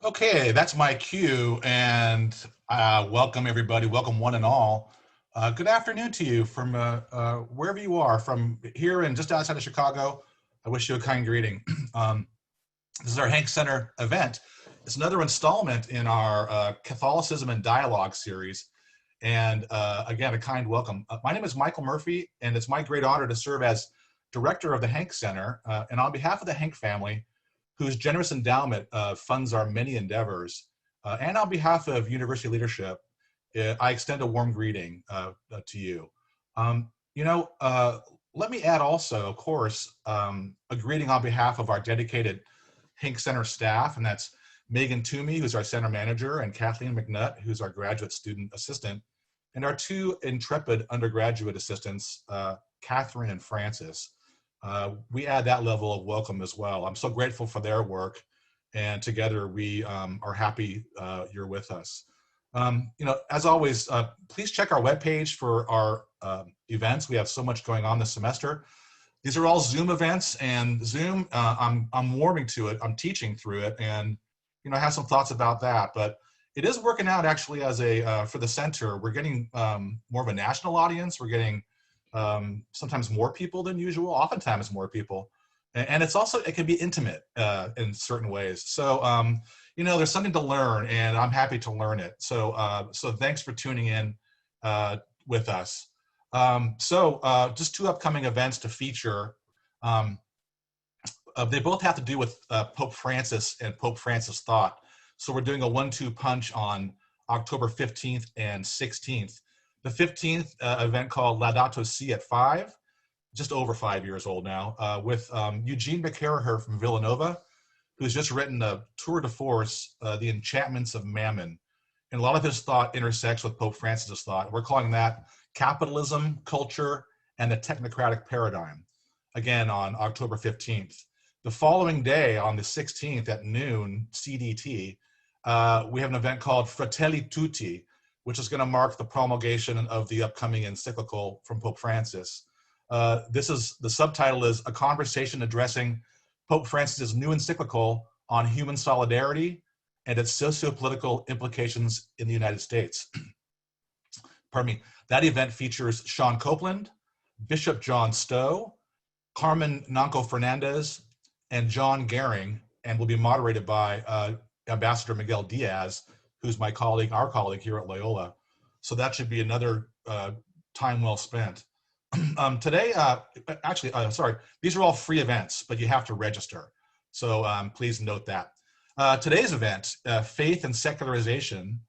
Okay, that's my cue, and welcome everybody. Welcome one and all. Good afternoon to you from wherever you are. From here and just outside of Chicago, I wish you a kind greeting. This is our Hank Center event. It's another installment in our Catholicism and Dialogue series. And again, a kind welcome. My name is Michael Murphy, and it's my great honor to serve as director of the Hank Center. And on behalf of the Hank family, whose generous endowment funds our many endeavors, and on behalf of university leadership, I extend a warm greeting to you. Let me add also, of course, a greeting on behalf of our dedicated Hank Center staff, and that's Megan Toomey, who's our center manager, and Kathleen McNutt, who's our graduate student assistant, and our two intrepid undergraduate assistants, Catherine and Francis. We add that level of welcome as well. I'm so grateful for their work, and together we are happy you're with us. As always, please check our webpage for our events. We have so much going on this semester. These are all Zoom events, and Zoom, I'm warming to it. I'm teaching through it, and I have some thoughts about that. But it is working out actually as a for the center. We're getting more of a national audience. We're getting sometimes more people than usual, oftentimes more people. And it's also, it can be intimate in certain ways. So, there's something to learn, and I'm happy to learn it. So, so thanks for tuning in with us. Just two upcoming events to feature. They both have to do with Pope Francis and Pope Francis thought. So we're doing a 1-2 punch on October 15th and 16th. The 15th event called Laudato Si at 5, just over 5 years old now, with Eugene McCarraher from Villanova, who's just written a tour de force, The Enchantments of Mammon. And a lot of his thought intersects with Pope Francis's thought. We're calling that Capitalism, Culture, and the Technocratic Paradigm, again on October 15th. The following day, on the 16th at noon, CDT, we have an event called Fratelli Tutti, which is going to mark the promulgation of the upcoming encyclical from Pope Francis. The subtitle is A Conversation Addressing Pope Francis's New Encyclical on Human Solidarity and its Socio-Political Implications in the United States. Pardon me. That event features Sean Copeland, Bishop John Stowe, Carmen Nanco Fernandez, and John Gehring, and will be moderated by Ambassador Miguel Diaz, who's my colleague, our colleague here at Loyola. So that should be another time well spent. Today, these are all free events, but you have to register. So please note that. Today's event, Faith and Secularization,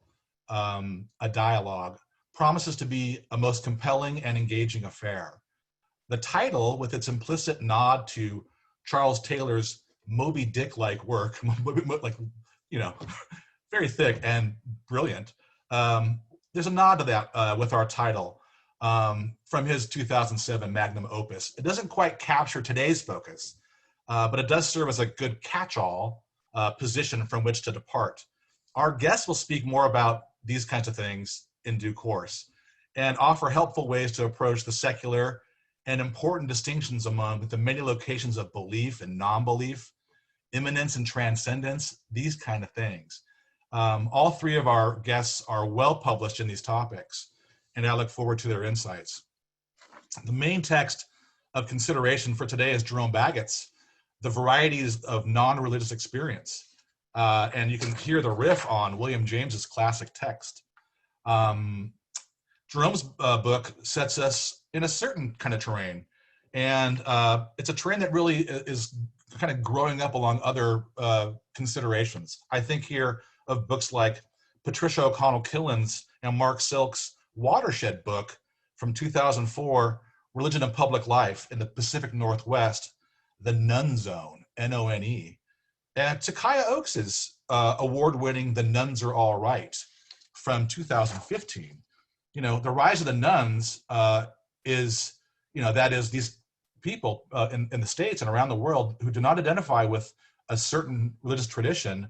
a Dialogue, promises to be a most compelling and engaging affair. The title, with its implicit nod to Charles Taylor's Moby Dick-like work, very thick and brilliant. There's a nod to that with our title from his 2007 magnum opus. It doesn't quite capture today's focus, but it does serve as a good catch-all position from which to depart. Our guests will speak more about these kinds of things in due course and offer helpful ways to approach the secular and important distinctions among the many locations of belief and non-belief, immanence and transcendence, these kind of things. All three of our guests are well published in these topics, and I look forward to their insights. The main text of consideration for today is Jerome Baggett's The Varieties of Nonreligious Experience. And you can hear the riff on William James's classic text. Jerome's book sets us in a certain kind of terrain, and it's a terrain that really is kind of growing up along other considerations. I think here of books like Patricia O'Connell Killen's and Mark Silk's watershed book from 2004, Religion and Public Life in the Pacific Northwest, The Nun Zone, N-O-N-E, and Takaya Oakes's award-winning The Nuns Are All Right from 2015. The rise of the nuns is these people in the States and around the world who do not identify with a certain religious tradition.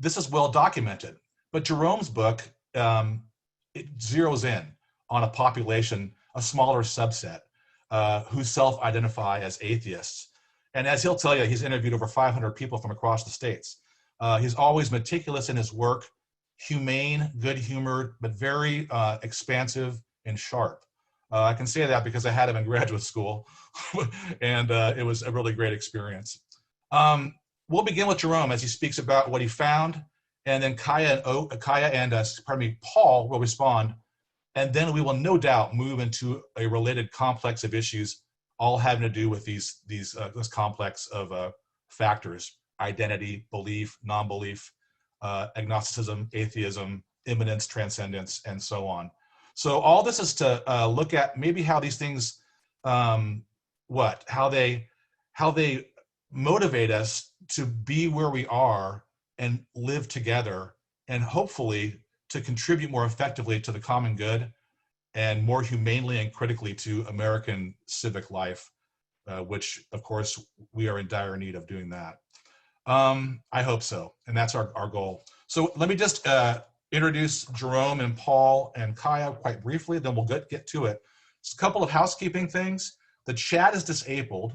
This is well documented. But Jerome's book, it zeroes in on a population, a smaller subset, who self-identify as atheists. And as he'll tell you, he's interviewed over 500 people from across the States. He's always meticulous in his work, humane, good-humored, but very expansive and sharp. I can say that because I had him in graduate school, and it was a really great experience. We'll begin with Jerome as he speaks about what he found, and then Kaya and Paul will respond, and then we will no doubt move into a related complex of issues, all having to do with this complex of factors: identity, belief, non-belief, agnosticism, atheism, immanence, transcendence, and so on. So all this is to look at maybe how these things, how they motivate us to be where we are and live together, and hopefully to contribute more effectively to the common good and more humanely and critically to American civic life, which of course we are in dire need of doing that. I hope so, and that's our goal. So let me just introduce Jerome and Paul and Kaya quite briefly, then we'll get to it. Just a couple of housekeeping things. The chat is disabled.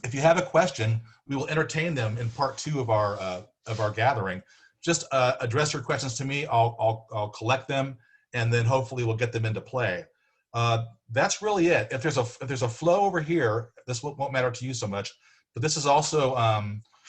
If you have a question, we will entertain them in part 2 of our gathering. Just address your questions to me. I'll collect them, and then hopefully we'll get them into play. That's really it. If there's a flow over here, this won't matter to you so much, but this is also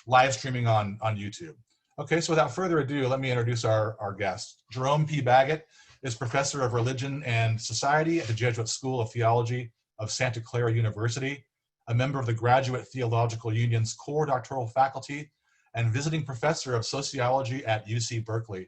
live streaming on YouTube. Okay, so without further ado, let me introduce our guest. Jerome P. Baggett is Professor of Religion and Society at the Jesuit School of Theology of Santa Clara University, a member of the Graduate Theological Union's core doctoral faculty, and visiting professor of sociology at UC Berkeley.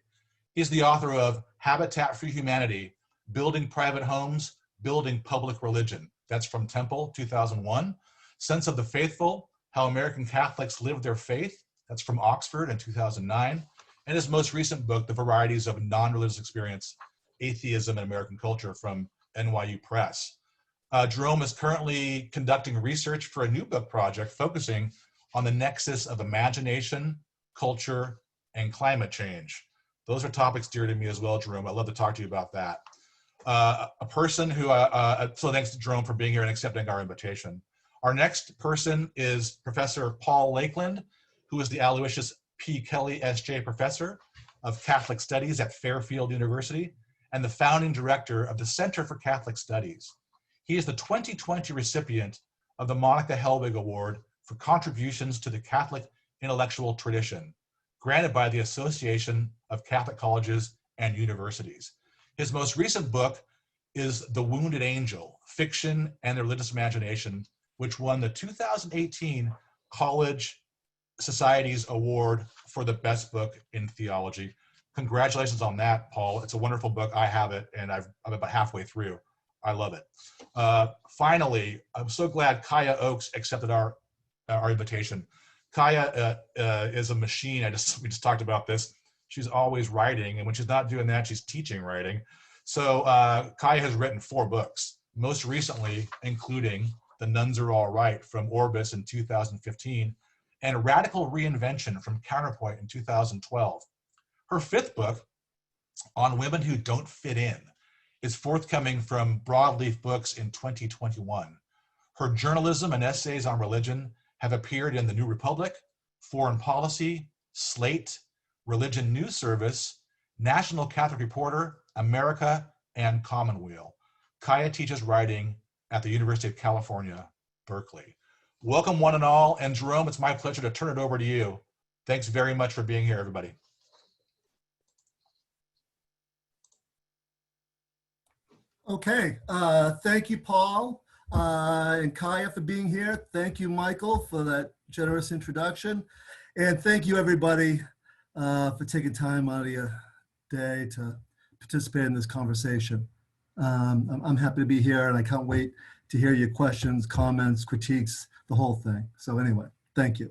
He's the author of Habitat for Humanity, Building Private Homes, Building Public Religion. That's from Temple, 2001. Sense of the Faithful, How American Catholics Live Their Faith. That's from Oxford in 2009. And his most recent book, The Varieties of Nonreligious Experience, Atheism in American Culture, from NYU Press. Jerome is currently conducting research for a new book project focusing on the nexus of imagination, culture, and climate change. Those are topics dear to me as well, Jerome. I'd love to talk to you about that. A person who, so thanks to Jerome for being here and accepting our invitation. Our next person is Professor Paul Lakeland, who is the Aloysius P. Kelly S.J. Professor of Catholic Studies at Fairfield University and the founding director of the Center for Catholic Studies. He is the 2020 recipient of the Monica Helbig Award for contributions to the Catholic intellectual tradition, granted by the Association of Catholic Colleges and Universities. His most recent book is The Wounded Angel, Fiction and the Religious Imagination, which won the 2018 College Society's Award for the Best Book in Theology. Congratulations on that, Paul. It's a wonderful book. I have it, and I'm about halfway through. I love it. Finally, I'm so glad Kaya Oakes accepted our invitation. Kaya is a machine. We just talked about this. She's always writing, and when she's not doing that, she's teaching writing. So Kaya has written 4 books, most recently including The Nuns Are All Right from Orbis in 2015, and Radical Reinvention from Counterpoint in 2012. Her 5th book, On Women Who Don't Fit In, is forthcoming from Broadleaf Books in 2021. Her journalism and essays on religion have appeared in The New Republic, Foreign Policy, Slate, Religion News Service, National Catholic Reporter, America, and Commonweal. Kaya teaches writing at the University of California, Berkeley. Welcome one and all, and Jerome, it's my pleasure to turn it over to you. Thanks very much for being here, everybody. Okay, thank you, Paul and Kaya for being here. Thank you, Michael, for that generous introduction. And thank you, everybody, for taking time out of your day to participate in this conversation. I'm happy to be here, and I can't wait to hear your questions, comments, critiques, the whole thing. So anyway, thank you.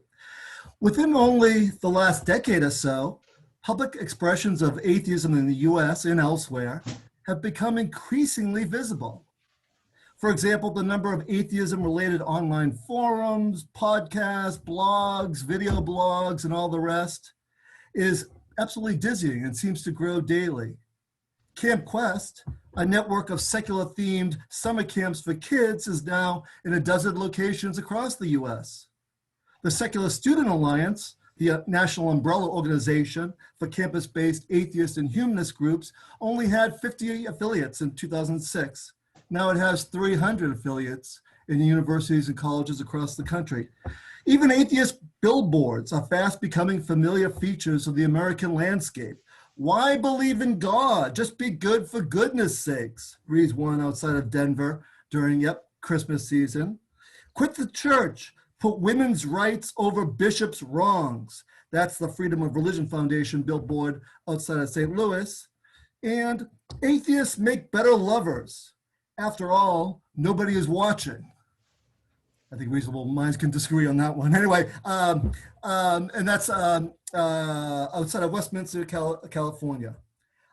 Within only the last decade or so, public expressions of atheism in the US and elsewhere have become increasingly visible. For example, the number of atheism-related online forums, podcasts, blogs, video blogs, and all the rest is absolutely dizzying and seems to grow daily. Camp Quest, a network of secular-themed summer camps for kids, is now in 12 locations across the US. The Secular Student Alliance, the national umbrella organization for campus-based atheist and humanist groups, only had 50 affiliates in 2006. Now it has 300 affiliates in universities and colleges across the country. Even atheist billboards are fast becoming familiar features of the American landscape. Why believe in God? Just be good for goodness sakes, reads one outside of Denver during, Christmas season. Quit the church. Put women's rights over bishops' wrongs. That's the Freedom of Religion Foundation billboard outside of St. Louis. And atheists make better lovers. After all, nobody is watching. I think reasonable minds can disagree on that one. Anyway, and that's outside of Westminster, California.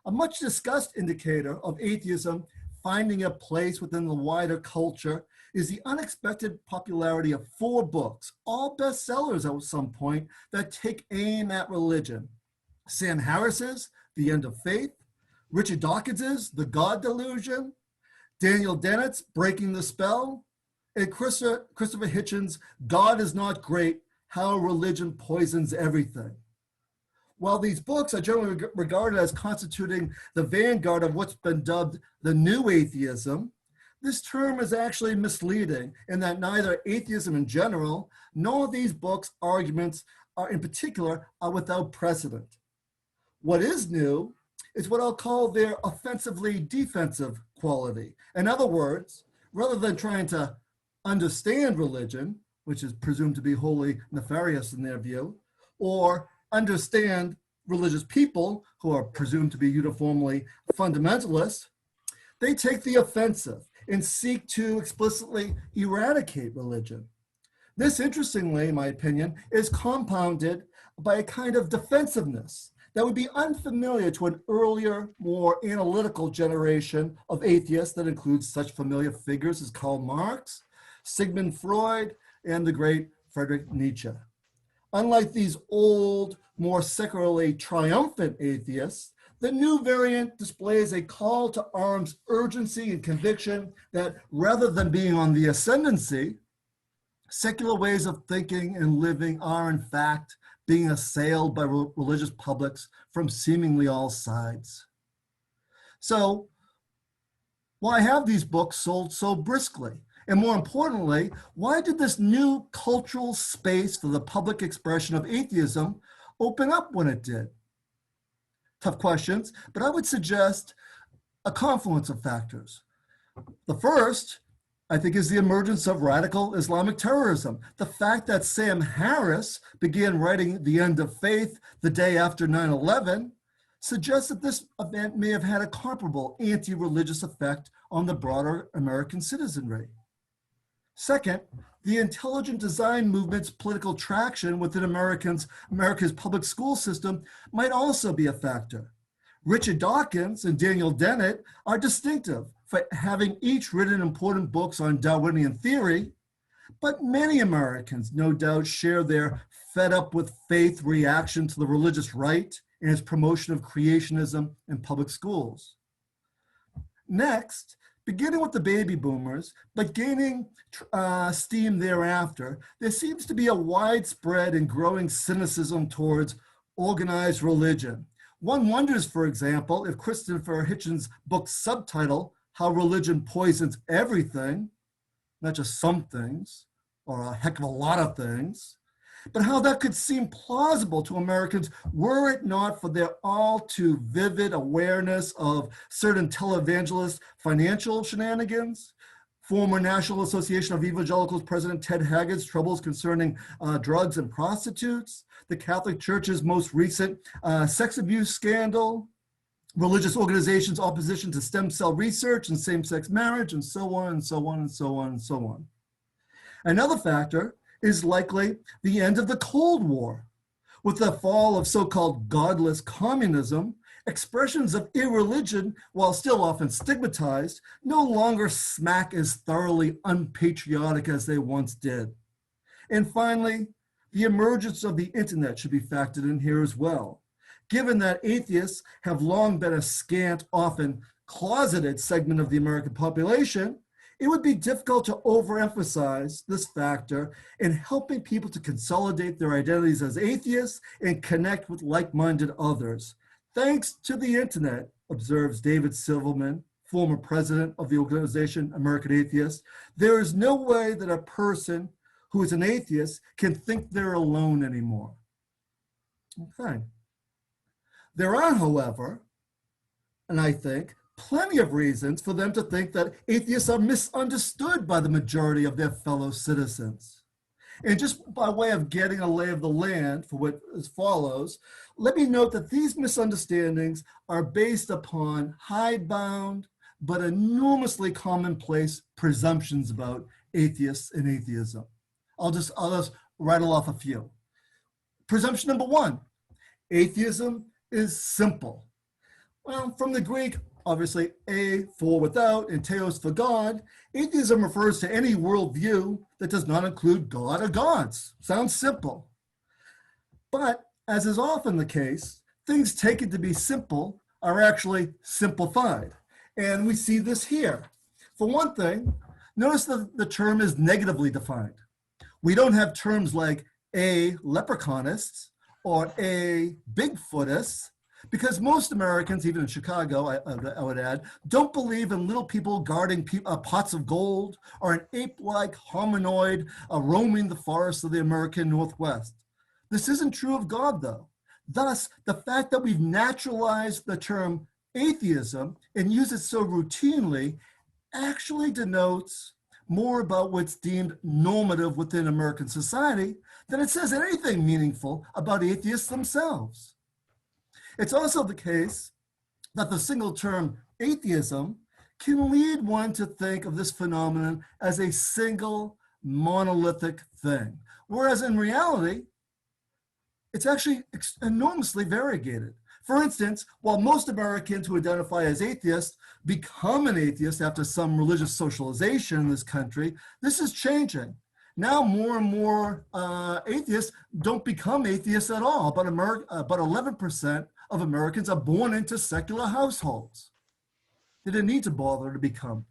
A much discussed indicator of atheism finding a place within the wider culture is the unexpected popularity of 4 books, all bestsellers at some point, that take aim at religion. Sam Harris's The End of Faith, Richard Dawkins's The God Delusion, Daniel Dennett's Breaking the Spell, and Christopher Hitchens' God is Not Great, How Religion Poisons Everything. While these books are generally regarded as constituting the vanguard of what's been dubbed the new atheism, this term is actually misleading in that neither atheism in general, nor these books' arguments in particular are without precedent. What is new is what I'll call their offensively defensive quality. In other words, rather than trying to understand religion, which is presumed to be wholly nefarious in their view, or understand religious people who are presumed to be uniformly fundamentalist, they take the offensive and seek to explicitly eradicate religion. This, interestingly, in my opinion, is compounded by a kind of defensiveness that would be unfamiliar to an earlier, more analytical generation of atheists that includes such familiar figures as Karl Marx, Sigmund Freud, and the great Friedrich Nietzsche. Unlike these old, more secularly triumphant atheists, the new variant displays a call to arms urgency and conviction that rather than being on the ascendancy, secular ways of thinking and living are in fact being assailed by religious publics from seemingly all sides. So, why have these books sold so briskly? And more importantly, why did this new cultural space for the public expression of atheism open up when it did? Tough questions, but I would suggest a confluence of factors. The first, I think, is the emergence of radical Islamic terrorism. The fact that Sam Harris began writing The End of Faith the day after 9/11 suggests that this event may have had a comparable anti-religious effect on the broader American citizenry. Second, the intelligent design movement's political traction within America's public school system might also be a factor. Richard Dawkins and Daniel Dennett are distinctive for having each written important books on Darwinian theory, but many Americans no doubt share their fed up with faith reaction to the religious right and its promotion of creationism in public schools. Next, beginning with the baby boomers, but gaining steam thereafter, there seems to be a widespread and growing cynicism towards organized religion. One wonders, for example, if Christopher Hitchens' book's subtitle, How Religion Poisons Everything, not just some things, or a heck of a lot of things, but how that could seem plausible to Americans were it not for their all too vivid awareness of certain televangelist financial shenanigans, former National Association of Evangelicals President Ted Haggard's troubles concerning drugs and prostitutes, the Catholic Church's most recent sex abuse scandal, religious organizations' opposition to stem cell research and same-sex marriage, and so on and so on and so on and so on. Another factor is likely the end of the Cold War. With the fall of so-called godless communism, expressions of irreligion, while still often stigmatized, no longer smack as thoroughly unpatriotic as they once did. And finally, the emergence of the internet should be factored in here as well. Given that atheists have long been a scant, often closeted segment of the American population, it would be difficult to overemphasize this factor in helping people to consolidate their identities as atheists and connect with like-minded others. Thanks to the internet, observes David Silverman, former president of the organization American Atheists, there is no way that a person who is an atheist can think they're alone anymore. Okay. There are, however, and I think, plenty of reasons for them to think that atheists are misunderstood by the majority of their fellow citizens. And just by way of getting a lay of the land for what as follows, let me note that these misunderstandings are based upon hidebound but enormously commonplace presumptions about atheists and atheism. I'll just rattle off a few. Presumption number one, atheism is simple. Well, from the Greek, obviously, a for without and theos for God, atheism refers to any worldview that does not include God or gods. Sounds simple. But as is often the case, things taken to be simple are actually simplified. And we see this here. For one thing, notice that the term is negatively defined. We don't have terms like a leprechaunistes or a Bigfootist, because most Americans, even in Chicago, I would add, don't believe in little people guarding pots of gold or an ape-like hominoid roaming the forests of the American Northwest. This isn't true of God, though. Thus, the fact that we've naturalized the term atheism and use it so routinely actually denotes more about what's deemed normative within American society than it says anything meaningful about atheists themselves. It's also the case that the single term atheism can lead one to think of this phenomenon as a single monolithic thing, whereas in reality, it's actually enormously variegated. For instance, while most Americans who identify as atheists become an atheist after some religious socialization in this country, this is changing. Now more and more atheists don't become atheists at all, but 11% of Americans are born into secular households. They didn't need to bother to become.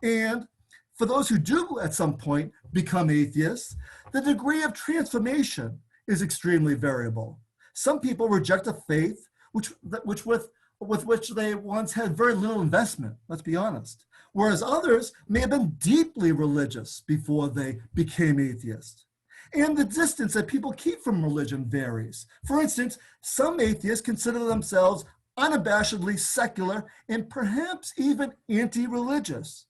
And for those who do at some point become atheists, the degree of transformation is extremely variable. Some people reject a faith with which they once had very little investment, let's be honest. Whereas others may have been deeply religious before they became atheists. And the distance that people keep from religion varies. For instance, some atheists consider themselves unabashedly secular and perhaps even anti-religious,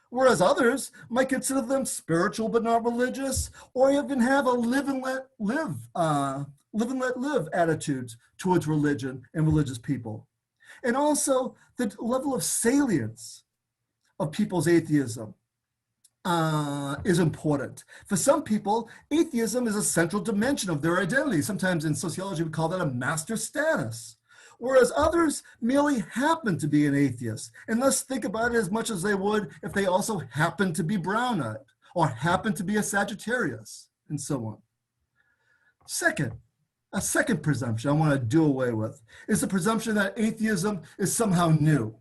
whereas others might consider them spiritual but not religious, or even have a live and let live attitudes towards religion and religious people. And also the level of salience of people's atheism is important. For some people, atheism is a central dimension of their identity. Sometimes in sociology, we call that a master status. Whereas others merely happen to be an atheist and thus think about it as much as they would if they also happen to be brown-eyed or happen to be a Sagittarius and so on. A second presumption I want to do away with is the presumption that atheism is somehow new.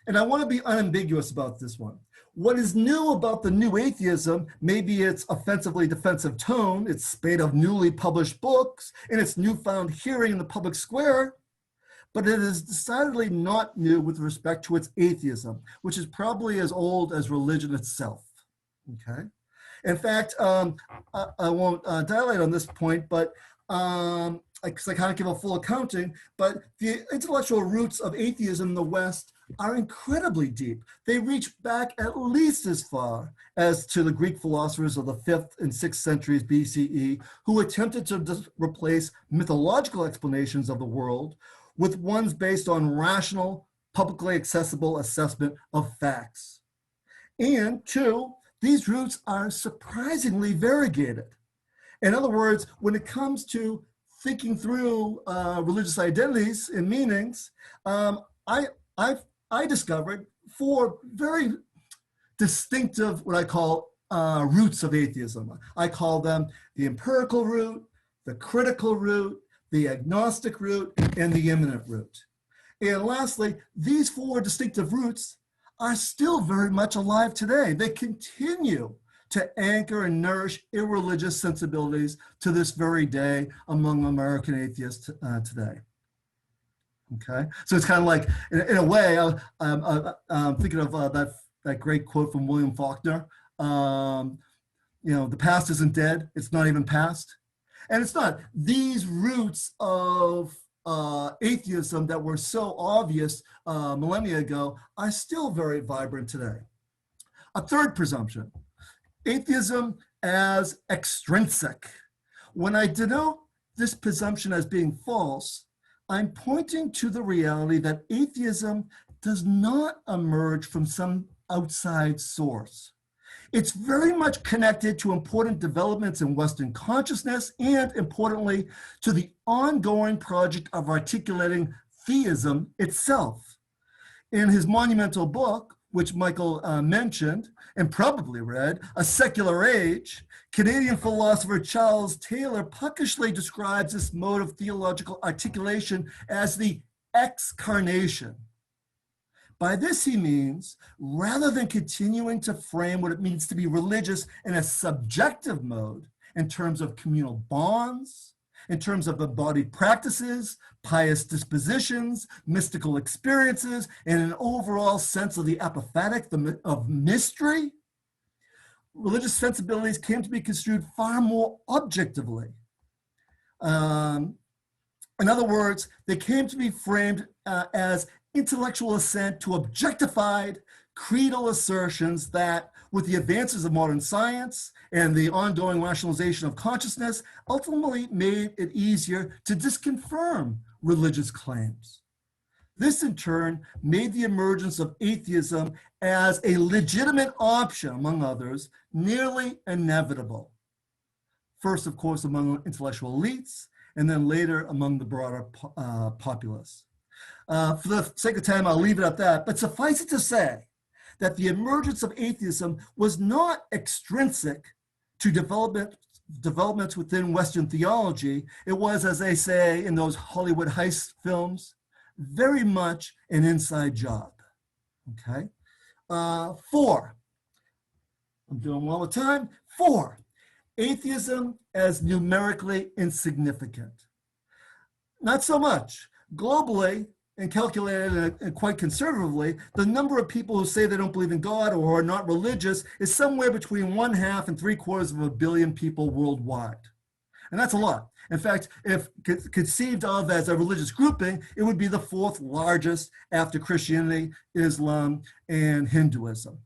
And I want to be unambiguous about this one. What is new about the new atheism may be its offensively defensive tone, its spate of newly published books, and its newfound hearing in the public square, but it is decidedly not new with respect to its atheism, which is probably as old as religion itself, okay? In fact, I won't dilate on this point, but because I can't give a full accounting, but the intellectual roots of atheism in the West are incredibly deep. They reach back at least as far as to the Greek philosophers of the 5th and 6th centuries BCE, who attempted to replace mythological explanations of the world with ones based on rational, publicly accessible assessment of facts. And two, these roots are surprisingly variegated. In other words, when it comes to thinking through religious identities and meanings, I discovered 4 very distinctive, what I call roots of atheism. I call them the empirical root, the critical root, the agnostic root, and the immanent root. And lastly, these 4 distinctive roots are still very much alive today. They continue to anchor and nourish irreligious sensibilities to this very day among American atheists today. Okay, so it's kind of like, in a way, I'm thinking of that great quote from William Faulkner. The past isn't dead; it's not even past, and it's not. These roots of atheism that were so obvious millennia ago are still very vibrant today. A third presumption: atheism as extrinsic. When I denote this presumption as being false, I'm pointing to the reality that atheism does not emerge from some outside source. It's very much connected to important developments in Western consciousness and, importantly, to the ongoing project of articulating theism itself. In his monumental book, which Michael mentioned and probably read, A Secular Age, Canadian philosopher Charles Taylor puckishly describes this mode of theological articulation as the excarnation. By this he means, rather than continuing to frame what it means to be religious in a subjective mode, in terms of communal bonds, in terms of embodied practices, pious dispositions, mystical experiences, and an overall sense of the apophatic, of mystery, religious sensibilities came to be construed far more objectively. In other words, they came to be framed as intellectual assent to objectified creedal assertions that, with the advances of modern science and the ongoing rationalization of consciousness, ultimately made it easier to disconfirm religious claims. This, in turn, made the emergence of atheism as a legitimate option, among others, nearly inevitable. First, of course, among intellectual elites, and then later among the broader populace. For the sake of time, I'll leave it at that, but suffice it to say that the emergence of atheism was not extrinsic to developments within Western theology. It was, as they say in those Hollywood heist films, very much an inside job. Okay. 4, I'm doing well with time. 4, atheism as numerically insignificant. Not so much. Globally, and calculated and quite conservatively, the number of people who say they don't believe in God or are not religious is somewhere between 1/2 and 3/4 of a billion people worldwide. And that's a lot. In fact, if conceived of as a religious grouping, it would be the 4th largest after Christianity, Islam, and Hinduism.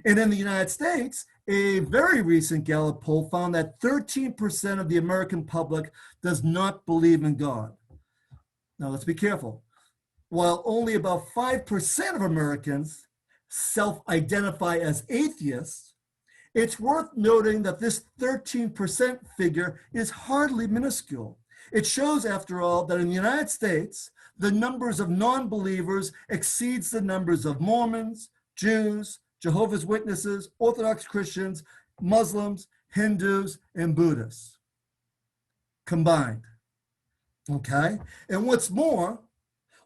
And in the United States, a very recent Gallup poll found that 13% of the American public does not believe in God. Now, let's be careful. While only about 5% of Americans self-identify as atheists, it's worth noting that this 13% figure is hardly minuscule. It shows, after all, that in the United States, the numbers of non-believers exceeds the numbers of Mormons, Jews, Jehovah's Witnesses, Orthodox Christians, Muslims, Hindus, and Buddhists combined. Okay? And what's more,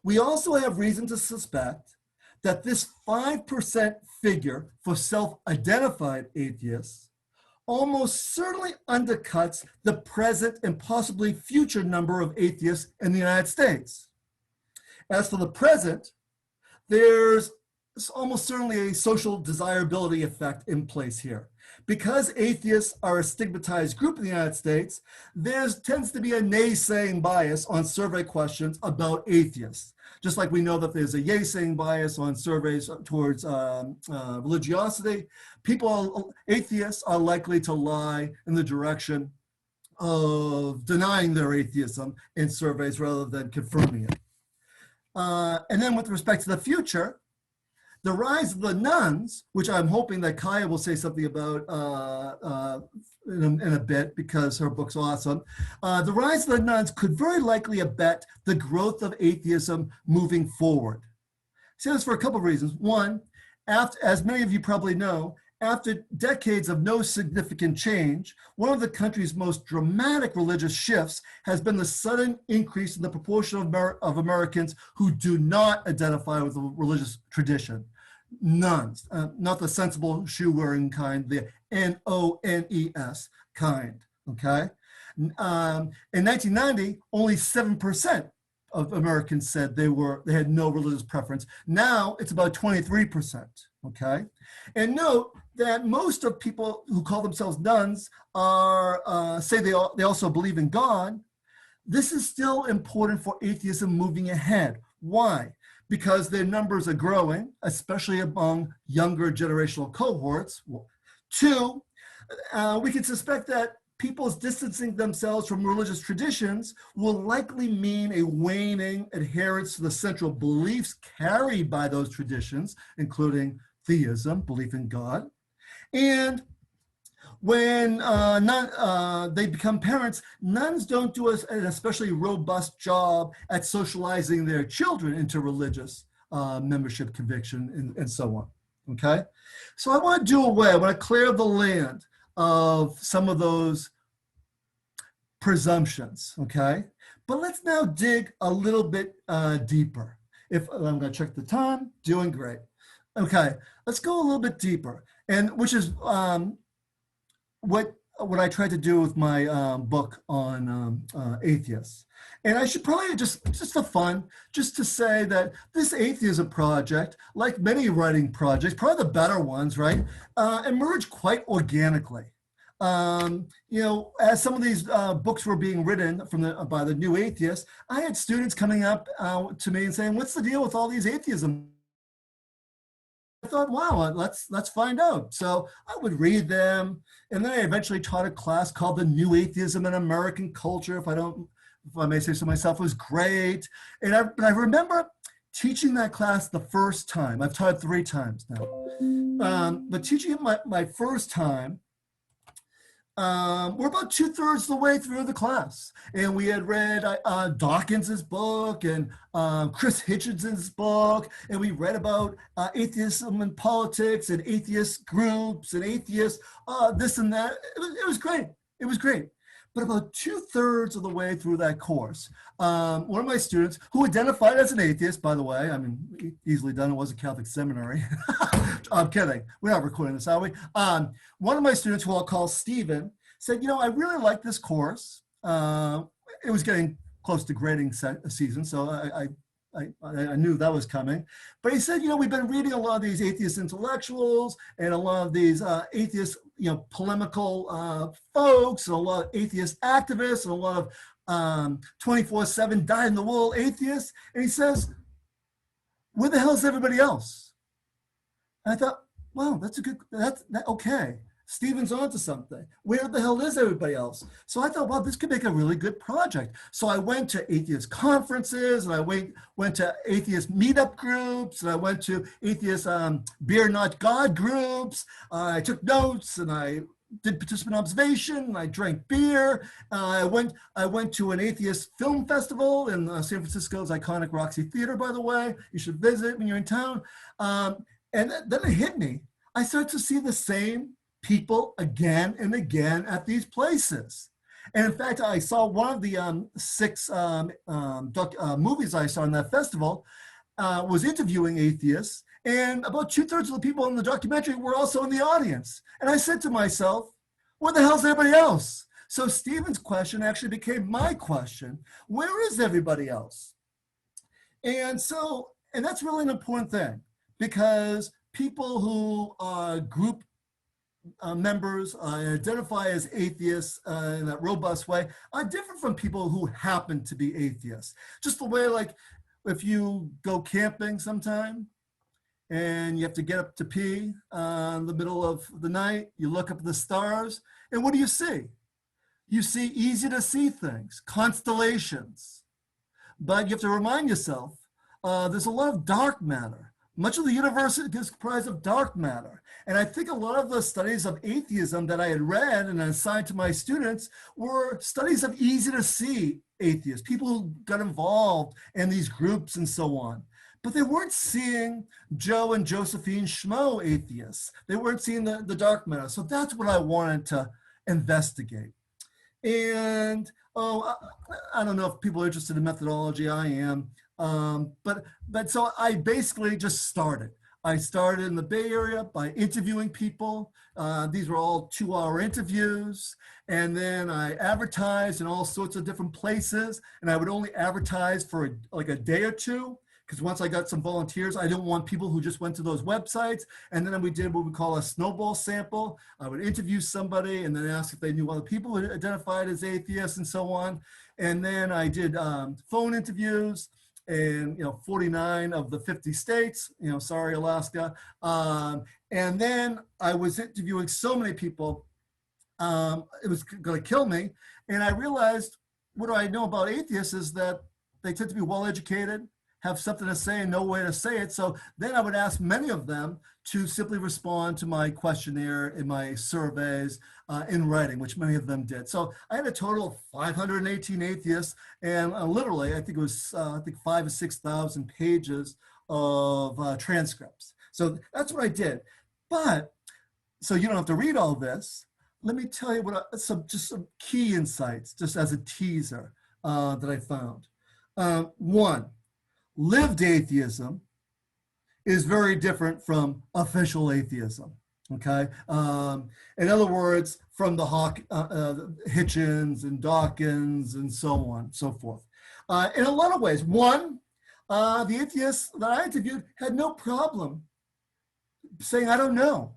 we also have reason to suspect that this 5% figure for self-identified atheists almost certainly undercuts the present and possibly future number of atheists in the United States. As for the present, there's almost certainly a social desirability effect in place here. Because atheists are a stigmatized group in the United States, there tends to be a naysaying bias on survey questions about atheists. Just like we know that there's a yay-saying bias on surveys towards religiosity, atheists are likely to lie in the direction of denying their atheism in surveys rather than confirming it. And then with respect to the future, the rise of the nuns, which I'm hoping that Kaya will say something about in a bit because her book's awesome. The rise of the nuns could very likely abet the growth of atheism moving forward. I say this for a couple of reasons. One, as many of you probably know, after decades of no significant change, one of the country's most dramatic religious shifts has been the sudden increase in the proportion of Americans who do not identify with a religious tradition. Nones, not the sensible shoe-wearing kind, the N-O-N-E-S kind, okay? In 1990, only 7% of Americans said they had no religious preference. Now it's about 23%, okay? And note that most of people who call themselves nones say they also believe in God. This is still important for atheism moving ahead. Why? Because their numbers are growing, especially among younger generational cohorts. Two, we can suspect that people's distancing themselves from religious traditions will likely mean a waning adherence to the central beliefs carried by those traditions, including theism, belief in God. And when they become parents, nuns don't do an especially robust job at socializing their children into religious membership, conviction, and so on, okay? So I want to I want to clear the land of some of those presumptions, okay? But let's now dig a little bit deeper. If I'm going to check the time, doing great. Okay, let's go a little bit deeper, and which is what I tried to do with my book on atheists. And I should probably just for fun, just to say that this atheism project, like many writing projects, probably the better ones, right, emerged quite organically. As some of these books were being written by the new atheists, I had students coming up to me and saying, "What's the deal with all these atheism?" I thought, wow, let's find out. So I would read them, and then I eventually taught a class called "The New Atheism in American Culture." If I may say so myself, it was great. And I remember teaching that class the first time. I've taught it 3 times now, but teaching it my first time. We're about 2/3 of the way through the class, and we had read Dawkins's book and Chris Hitchens's book, and we read about atheism and politics and atheist groups and atheists, this and that. It was great. It was great. But about 2/3 of the way through that course, one of my students, who identified as an atheist, by the way, I mean, easily done, it was a Catholic seminary. I'm kidding. We're not recording this, are we? One of my students, who I'll call Stephen, said, I really like this course. It was getting close to grading season, so I knew that was coming. But he said, we've been reading a lot of these atheist intellectuals and a lot of these atheist, polemical folks, and a lot of atheist activists, and a lot of 24/7 dyed-in-the-wool atheists. And he says, where the hell is everybody else? And I thought, wow, okay. Stephen's onto something. Where the hell is everybody else? So I thought, well, this could make a really good project. So I went to atheist conferences, and I went to atheist meetup groups, and I went to atheist beer not God groups. I took notes, and I did participant observation, and I drank beer. I went to an atheist film festival in San Francisco's iconic Roxy Theater, by the way. You should visit when you're in town. And then it hit me. I started to see the same people again and again at these places. And in fact, I saw one of the 6 movies I saw in that festival was interviewing atheists, and about 2/3 of the people in the documentary were also in the audience. And I said to myself, where the hell's everybody else? So Stephen's question actually became my question. Where is everybody else? And that's really an important thing, because people who are group members identify as atheists in that robust way are different from people who happen to be atheists. Just the way, like, if you go camping sometime and you have to get up to pee in the middle of the night, you look up at the stars, and what do you see? You see easy to see things, constellations. But you have to remind yourself, there's a lot of dark matter. Much of the universe is comprised of dark matter. And I think a lot of the studies of atheism that I had read and assigned to my students were studies of easy to see atheists, people who got involved in these groups and so on. But they weren't seeing Joe and Josephine Schmo atheists. They weren't seeing the dark matter. So that's what I wanted to investigate. And I don't know if people are interested in methodology. I am. But so I basically just started. I started in the Bay Area by interviewing people. These were all 2-hour interviews. And then I advertised in all sorts of different places. And I would only advertise for like a day or two, because once I got some volunteers, I didn't want people who just went to those websites. And then we did what we call a snowball sample. I would interview somebody and then ask if they knew other people who identified as atheists and so on. And then I did phone interviews in 49 of the 50 states, sorry, Alaska. And then I was interviewing so many people, it was gonna kill me. And I realized, what do I know about atheists is that they tend to be well-educated, have something to say and no way to say it. So then I would ask many of them to simply respond to my questionnaire in my surveys in writing, which many of them did. So I had a total of 518 atheists, and literally, I think it was 5,000 or 6,000 pages of transcripts. So that's what I did. But, so you don't have to read all this. Let me tell you just some key insights, just as a teaser that I found. One, lived atheism is very different from official atheism, okay? In other words, from the Hitchens and Dawkins and so on, so forth. In a lot of ways, one, the atheists that I interviewed had no problem saying, I don't know.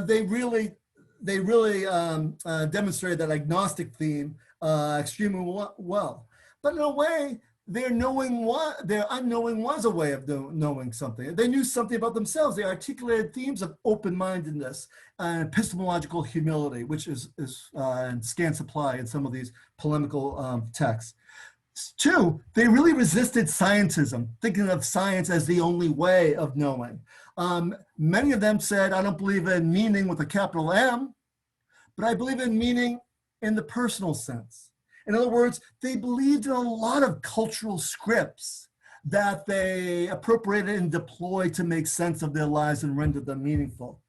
They really demonstrated that agnostic theme extremely well. But in a way, their unknowing was a way of knowing something. They knew something about themselves. They articulated themes of open-mindedness and epistemological humility, which is in scant supply in some of these polemical texts. Two, they really resisted scientism, thinking of science as the only way of knowing. Many of them said, I don't believe in meaning with a capital M, but I believe in meaning in the personal sense. In other words, they believed in a lot of cultural scripts that they appropriated and deployed to make sense of their lives and render them meaningful.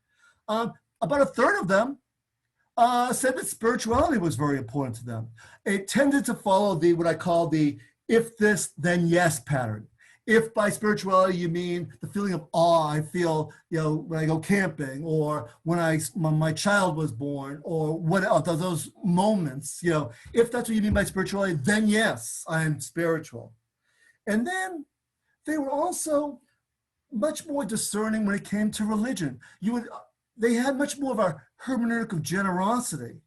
About a third of them said that spirituality was very important to them. It tended to follow what I call the if this, then yes pattern. If by spirituality you mean the feeling of awe I feel, when I go camping, or when my child was born, or what else, those moments, if that's what you mean by spirituality, then yes, I am spiritual. And then they were also much more discerning when it came to religion. They had much more of a hermeneutic of generosity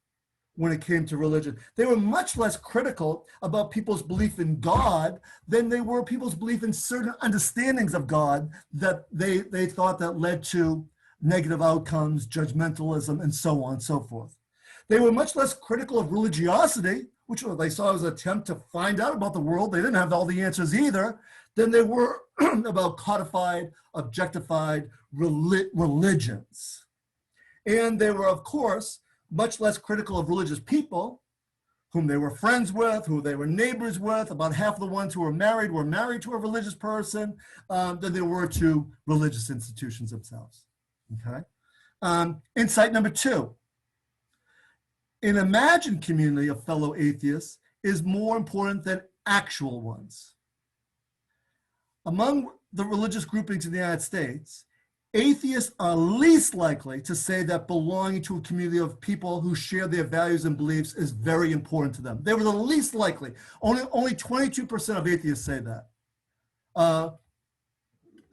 when it came to religion. They were much less critical about people's belief in God than they were people's belief in certain understandings of God that they thought that led to negative outcomes, judgmentalism, and so on and so forth. They were much less critical of religiosity, which they saw as an attempt to find out about the world. They didn't have all the answers either, than they were about codified, objectified religions. And they were, of course, much less critical of religious people, whom they were friends with, who they were neighbors with. About half of the ones who were married to a religious person than they were to religious institutions themselves, okay? Insight number two, an imagined community of fellow atheists is more important than actual ones. Among the religious groupings in the United States, atheists are least likely to say that belonging to a community of people who share their values and beliefs is very important to them. They were the least likely. Only 22% of atheists say that.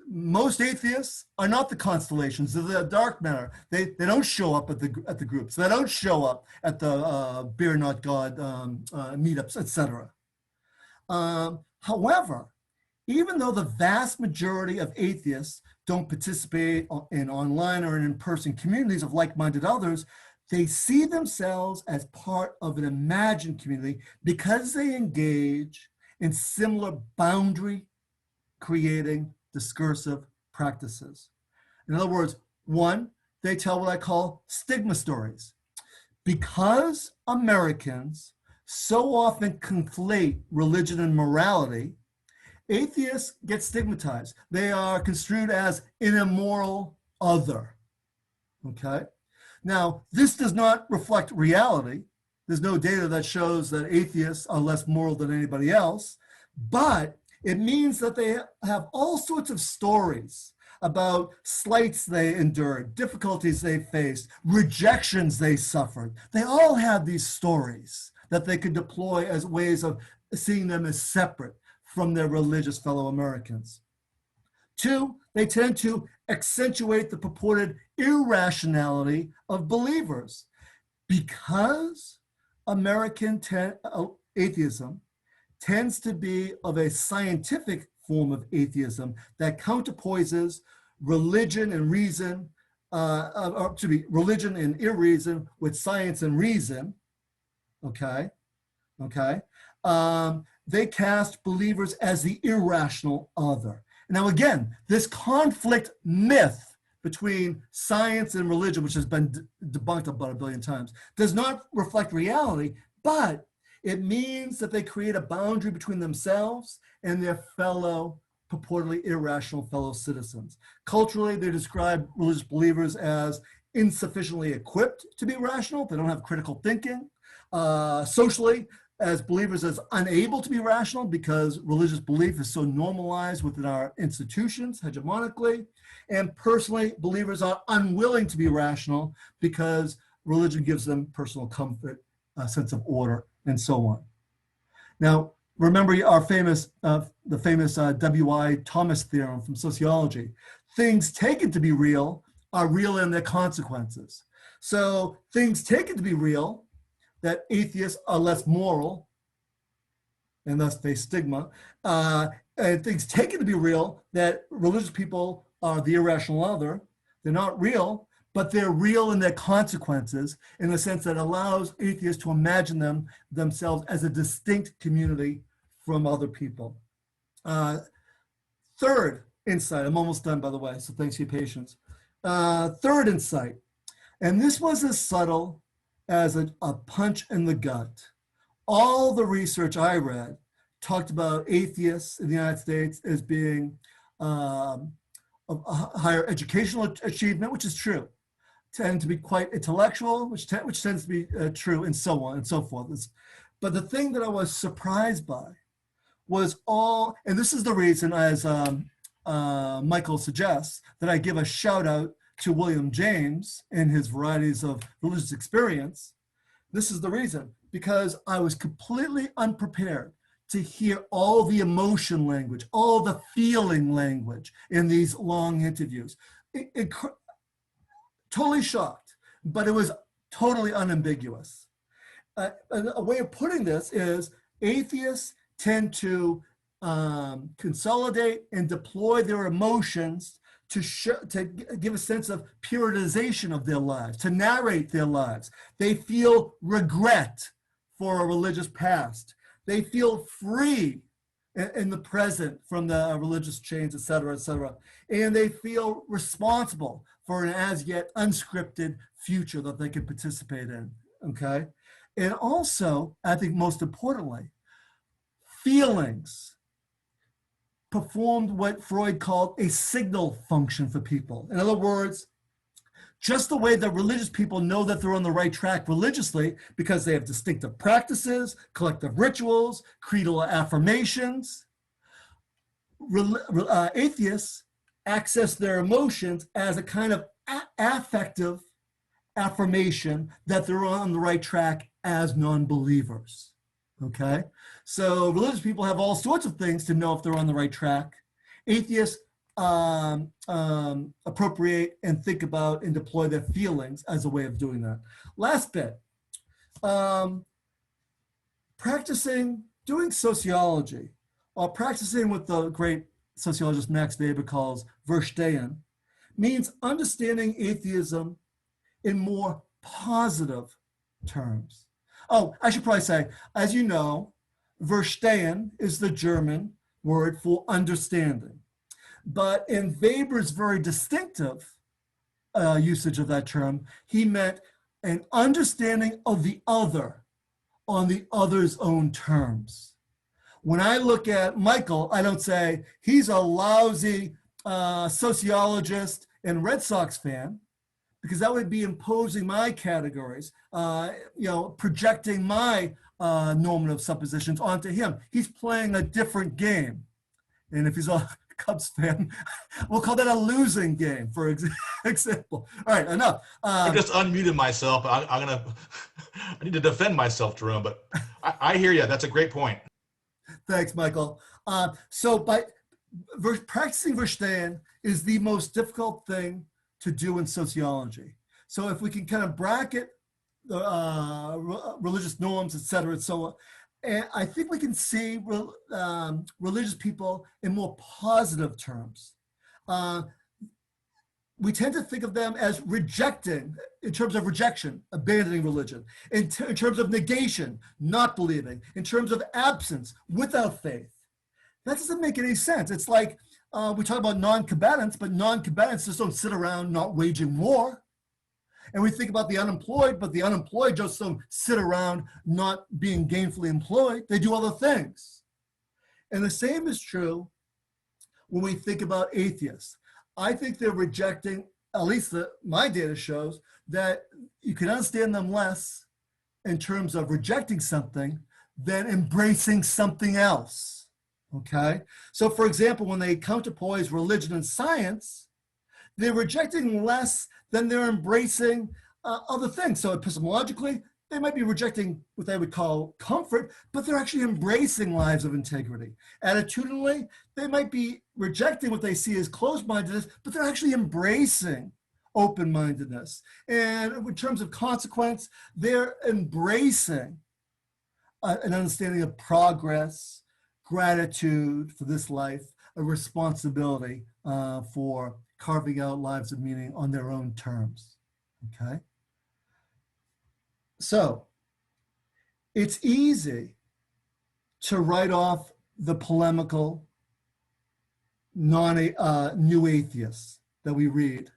Most atheists are not the constellations. They're the dark matter. They don't show up at the groups. They don't show up at the Beer Not God meetups, etc. However, even though the vast majority of atheists don't participate in online or in in-person communities of like-minded others, they see themselves as part of an imagined community because they engage in similar boundary-creating discursive practices. In other words, one, they tell what I call stigma stories. Because Americans so often conflate religion and morality, atheists get stigmatized. They are construed as an immoral other, okay? Now, this does not reflect reality. There's no data that shows that atheists are less moral than anybody else, but It means that they have all sorts of stories about slights they endured, difficulties they faced, rejections they suffered. They all have these stories that they could deploy as ways of seeing them as separate from their religious fellow Americans. Two, they tend to accentuate the purported irrationality of believers because American atheism tends to be of a scientific form of atheism that counterpoises religion and reason, religion and irreason with science and reason. Okay. They cast believers as the irrational other. Now, again, this conflict myth between science and religion, which has been debunked about 1 billion times, does not reflect reality, but it means that they create a boundary between themselves and their fellow, purportedly irrational fellow citizens. Culturally, they describe religious believers as insufficiently equipped to be rational. They don't have critical thinking. Socially, as believers as unable to be rational because religious belief is so normalized within our institutions hegemonically. And personally, believers are unwilling to be rational because religion gives them personal comfort, a sense of order, and so on. Now, remember our the famous W.I. Thomas theorem from sociology. Things taken to be real are real in their consequences. So things taken to be real, that atheists are less moral, and thus face stigma, and things taken to be real, that religious people are the irrational other. They're not real, but they're real in their consequences in the sense that allows atheists to imagine themselves as a distinct community from other people. Third insight, I'm almost done, by the way, so thanks for your patience. Third insight, and this was as subtle as a punch in the gut. All the research I read talked about atheists in the United States as being of a higher educational achievement, which is true, tend to be quite intellectual, which tends to be true, and so on and so forth. But the thing that I was surprised by was and this is the reason, as Michael suggests, that I give a shout out to William James in his Varieties of Nonreligious Experience. This is the reason, because I was completely unprepared to hear all the emotion language, all the feeling language in these long interviews. Totally shocked, but it was totally unambiguous. A way of putting this is atheists tend to consolidate and deploy their emotions to give a sense of periodization of their lives, to narrate their lives. They feel regret for a religious past. They feel free in the present from the religious chains, et cetera, and they feel responsible for an as yet unscripted future that they can participate in, okay? And also, I think most importantly, feelings performed what Freud called a signal function for people. In other words, just the way that religious people know that they're on the right track religiously because they have distinctive practices, collective rituals, creedal affirmations, atheists access their emotions as a kind of affective affirmation that they're on the right track as non-believers. Okay, so religious people have all sorts of things to know if they're on the right track. Atheists appropriate and think about and deploy their feelings as a way of doing that. Last bit, doing sociology, or practicing what the great sociologist Max Weber calls Verstehen, means understanding atheism in more positive terms. Oh, I should probably say, as you know, Verstehen is the German word for understanding. But in Weber's very distinctive usage of that term, he meant an understanding of the other on the other's own terms. When I look at Michael, I don't say he's a lousy sociologist and Red Sox fan, because that would be imposing my categories, projecting my normative suppositions onto him. He's playing a different game. And if he's a Cubs fan, we'll call that a losing game, for example. All right, enough. I just unmuted myself. I need to defend myself, Jerome, but I hear you. That's a great point. Thanks, Michael. So practicing Verstehen is the most difficult thing to do in sociology. So if we can kind of bracket the religious norms, et cetera, and so on, and I think we can see religious people in more positive terms. We tend to think of them as rejecting, in terms of rejection, abandoning religion, in terms of negation, not believing, in terms of absence, without faith. That doesn't make any sense. It's like we talk about non-combatants, but non-combatants just don't sit around not waging war. And we think about the unemployed, but the unemployed just don't sit around not being gainfully employed. They do other things. And the same is true when we think about atheists. I think they're rejecting, at least my data shows, that you can understand them less in terms of rejecting something than embracing something else, okay? So for example, when they counterpose religion and science, they're rejecting less than they're embracing other things. So epistemologically, they might be rejecting what they would call comfort, but they're actually embracing lives of integrity. Attitudinally, they might be rejecting what they see as closed-mindedness, but they're actually embracing open-mindedness. And in terms of consequence, they're embracing an understanding of progress, gratitude for this life, a responsibility for carving out lives of meaning on their own terms, okay? So it's easy to write off the polemical new atheists that we read,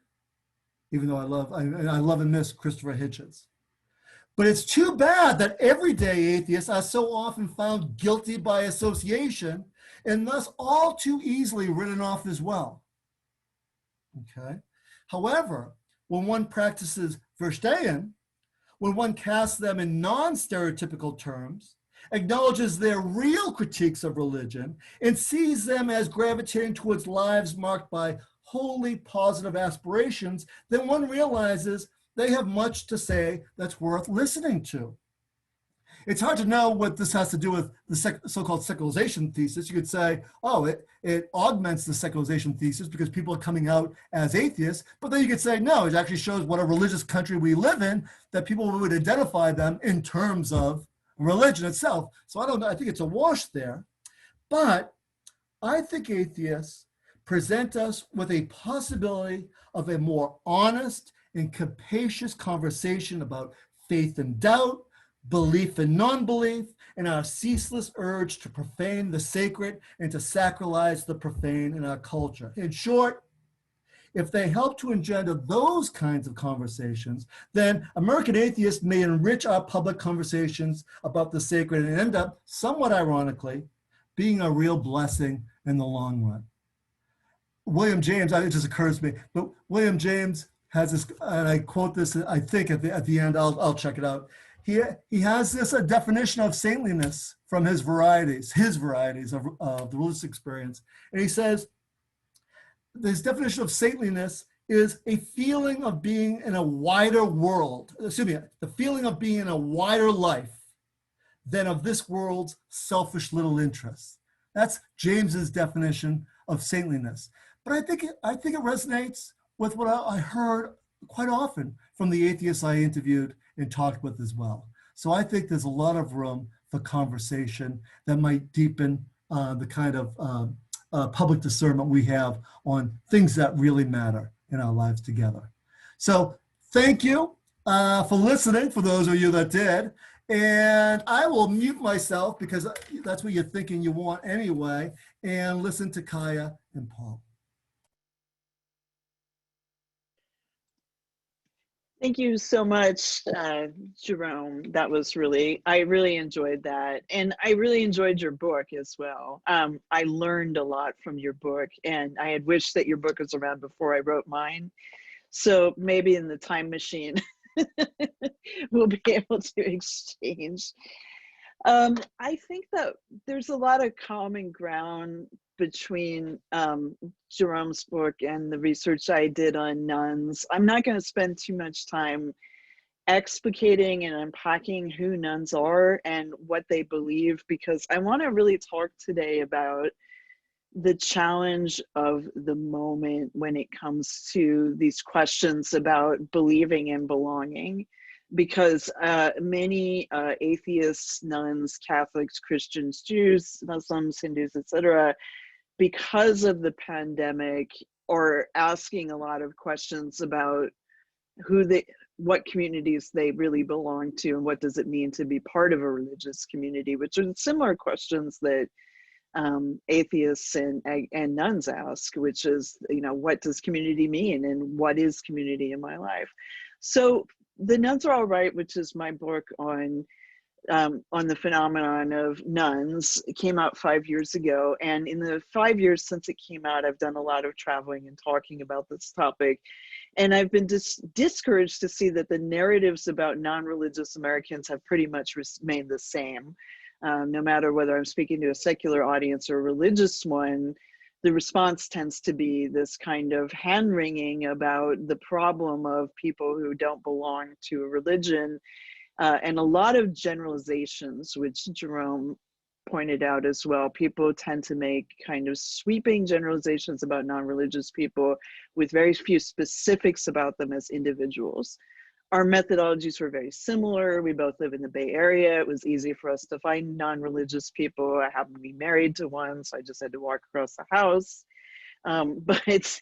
even though I love and miss Christopher Hitchens. But it's too bad that everyday atheists are so often found guilty by association and thus all too easily written off as well. Okay. However, when one practices Verstehen, when one casts them in non-stereotypical terms, acknowledges their real critiques of religion, and sees them as gravitating towards lives marked by wholly positive aspirations, then one realizes they have much to say that's worth listening to. It's hard to know what this has to do with the so-called secularization thesis. You could say, oh, it augments the secularization thesis because people are coming out as atheists. But then you could say, no, it actually shows what a religious country we live in, that people would identify them in terms of religion itself. So I don't know. I think it's a wash there. But I think atheists present us with a possibility of a more honest and capacious conversation about faith and doubt, belief and non-belief, and our ceaseless urge to profane the sacred and to sacralize the profane in our culture. In short, if they help to engender those kinds of conversations, then American atheists may enrich our public conversations about the sacred and end up, somewhat ironically, being a real blessing in the long run. William James, it just occurs to me, but William James has this, and I quote this, I think at the end, I'll check it out. He has this definition of saintliness from his varieties of the religious experience. And he says, this definition of saintliness is a feeling of being in a wider world, the feeling of being in a wider life than of this world's selfish little interests. That's James's definition of saintliness. But I think it resonates with what I heard quite often from the atheists I interviewed and talked with as well. So I think there's a lot of room for conversation that might deepen the kind of public discernment we have on things that really matter in our lives together. So thank you for listening, for those of you that did. And I will mute myself because that's what you're thinking you want anyway, and listen to Kaya and Paul. Thank you so much, Jerome. That was I really enjoyed that. And I really enjoyed your book as well. I learned a lot from your book, and I had wished that your book was around before I wrote mine. So maybe in the time machine, we'll be able to exchange. I think that there's a lot of common ground between Jerome's book and the research I did on nuns. I'm not going to spend too much time explicating and unpacking who nuns are and what they believe, because I want to really talk today about the challenge of the moment when it comes to these questions about believing and belonging. Because many atheists, nuns, Catholics, Christians, Jews, Muslims, Hindus, etc., because of the pandemic, are asking a lot of questions about what communities they really belong to, and what does it mean to be part of a religious community, which are similar questions that atheists and nuns ask, which is, what does community mean, and what is community in my life? So The Nuns Are All Right, which is my book on the phenomenon of nuns, it came out 5 years ago. And in the 5 years since it came out, I've done a lot of traveling and talking about this topic. And I've been discouraged to see that the narratives about non-religious Americans have pretty much remained the same. No matter whether I'm speaking to a secular audience or a religious one, the response tends to be this kind of hand-wringing about the problem of people who don't belong to a religion, and a lot of generalizations, which Jerome pointed out as well. People tend to make kind of sweeping generalizations about non-religious people with very few specifics about them as individuals. Our methodologies were very similar. We both live in the Bay Area. It was easy for us to find non-religious people. I happened to be married to one, so I just had to walk across the house. But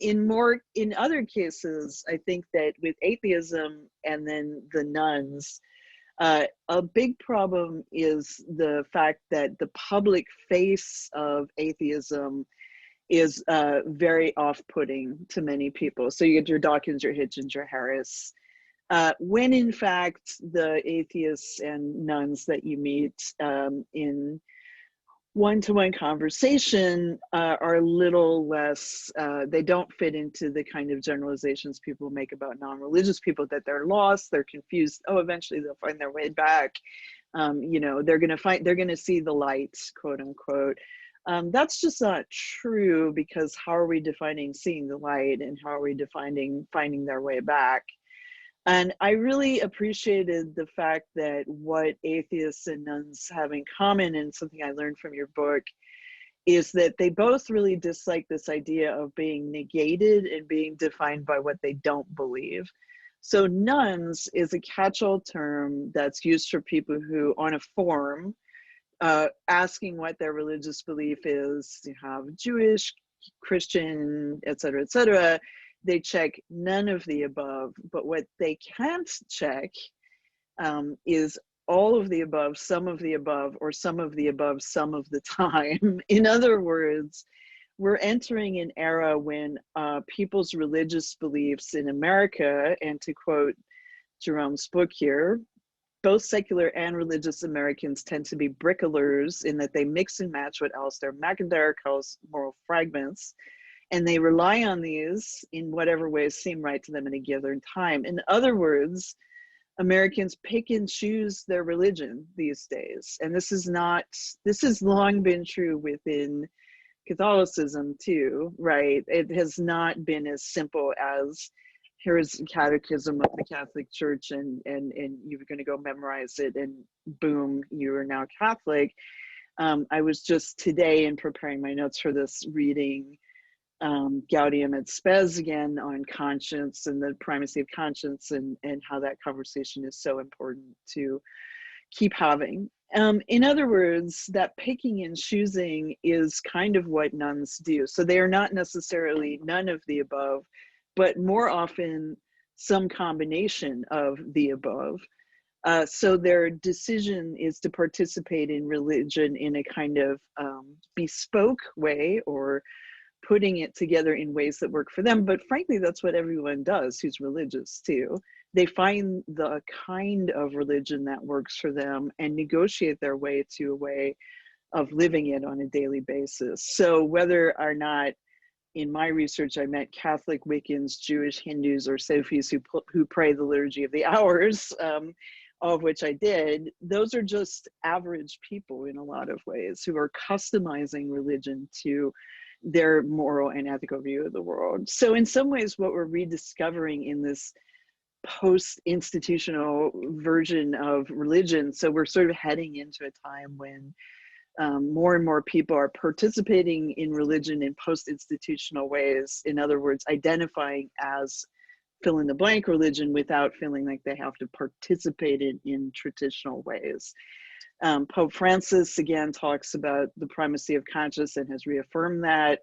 in other cases, I think that with atheism and then the nuns, a big problem is the fact that the public face of atheism is very off-putting to many people. So you get your Dawkins, your Hitchens, your Harris, when in fact the atheists and nuns that you meet in one-to-one conversation are a little less, they don't fit into the kind of generalizations people make about non-religious people, that they're lost, they're confused, oh, eventually they'll find their way back. They're gonna see the light, quote unquote. That's just not true, because how are we defining seeing the light, and how are we defining finding their way back? And I really appreciated the fact that what atheists and nuns have in common, and something I learned from your book, is that they both really dislike this idea of being negated and being defined by what they don't believe. So nuns is a catch-all term that's used for people who, on a form, asking what their religious belief is, you have Jewish, Christian, etc., they check none of the above. But what they can't check is all of the above, some of the above, or some of the above, some of the time. In other words, we're entering an era when people's religious beliefs in America, and to quote Jerome's book here, both secular and religious Americans tend to be bricklers, in that they mix and match what Alistair McIntyre calls moral fragments, and they rely on these in whatever ways seem right to them in a given time. In other words, Americans pick and choose their religion these days. And this has long been true within Catholicism too, right? It has not been as simple as, here's a catechism of the Catholic Church, and you're going to go memorize it, and boom, you are now Catholic. I was just today, in preparing my notes for this, reading Gaudium et Spes again on conscience and the primacy of conscience, and how that conversation is so important to keep having. In other words, that picking and choosing is kind of what nuns do. So they are not necessarily none of the above, but more often some combination of the above. So their decision is to participate in religion in a kind of bespoke way, or putting it together in ways that work for them. But frankly, that's what everyone does who's religious too. They find the kind of religion that works for them and negotiate their way to a way of living it on a daily basis. So whether or not, in my research, I met Catholic, Wiccans, Jewish, Hindus, or Sufis who pray the Liturgy of the Hours, all of which I did, those are just average people in a lot of ways who are customizing religion to their moral and ethical view of the world. So in some ways, what we're rediscovering in this post-institutional version of religion, so we're sort of heading into a time when more and more people are participating in religion in post-institutional ways. In other words, identifying as fill in the blank religion without feeling like they have to participate in traditional ways. Pope Francis again talks about the primacy of conscience and has reaffirmed that.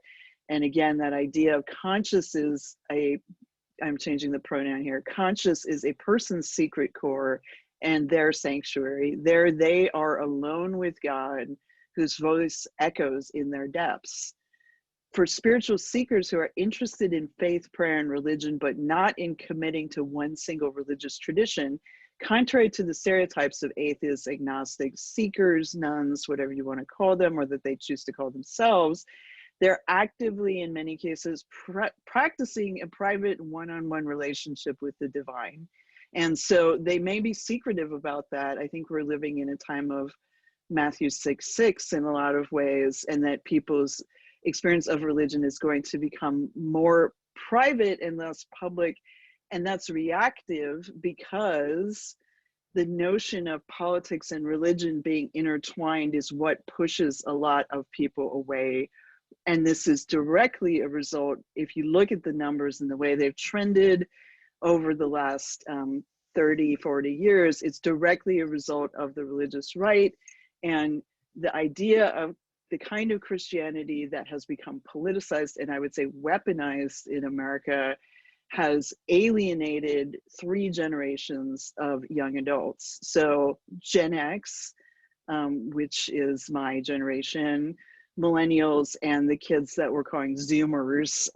And again, that idea of conscience is I'm changing the pronoun here. Conscious is a person's secret core and their sanctuary. There they are alone with God, whose voice echoes in their depths. For spiritual seekers who are interested in faith, prayer, and religion, but not in committing to one single religious tradition, contrary to the stereotypes of atheists, agnostics, seekers, nuns, whatever you want to call them, or that they choose to call themselves, they're actively, in many cases, practicing a private one-on-one relationship with the divine. And so they may be secretive about that. I think we're living in a time of Matthew 6:6 in a lot of ways, and that people's experience of religion is going to become more private and less public. And that's reactive because the notion of politics and religion being intertwined is what pushes a lot of people away. And this is directly a result, if you look at the numbers and the way they've trended over the last 30, 40 years, it's directly a result of the religious right and the idea of the kind of Christianity that has become politicized and I would say weaponized in America has alienated 3 generations of young adults. So Gen X, which is my generation, millennials, and the kids that we're calling Zoomers.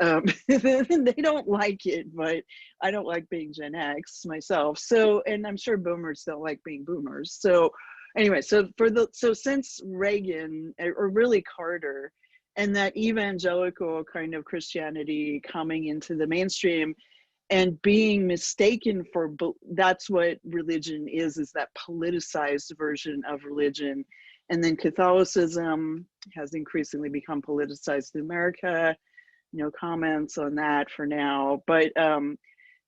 They don't like it, but I don't like being Gen X myself. So, and I'm sure boomers don't like being boomers. So anyway, so since Reagan, or really Carter, and that evangelical kind of Christianity coming into the mainstream and being mistaken for, that's what religion is that politicized version of religion. And then Catholicism has increasingly become politicized in America. No comments on that for now, but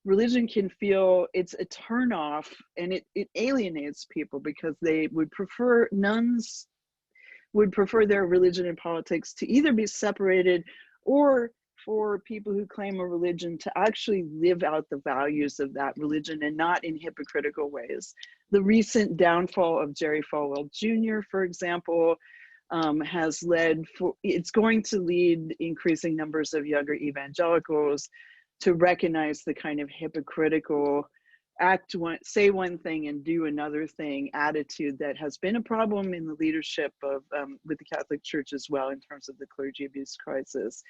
religion can feel, it's a turnoff, and it alienates people because they would prefer, nuns would prefer their religion and politics to either be separated, or for people who claim a religion to actually live out the values of that religion and not in hypocritical ways. The recent downfall of Jerry Falwell Jr., for example, has led, it's going to lead increasing numbers of younger evangelicals to recognize the kind of hypocritical say one thing and do another thing attitude that has been a problem in the leadership of with the Catholic Church as well in terms of the clergy abuse crisis.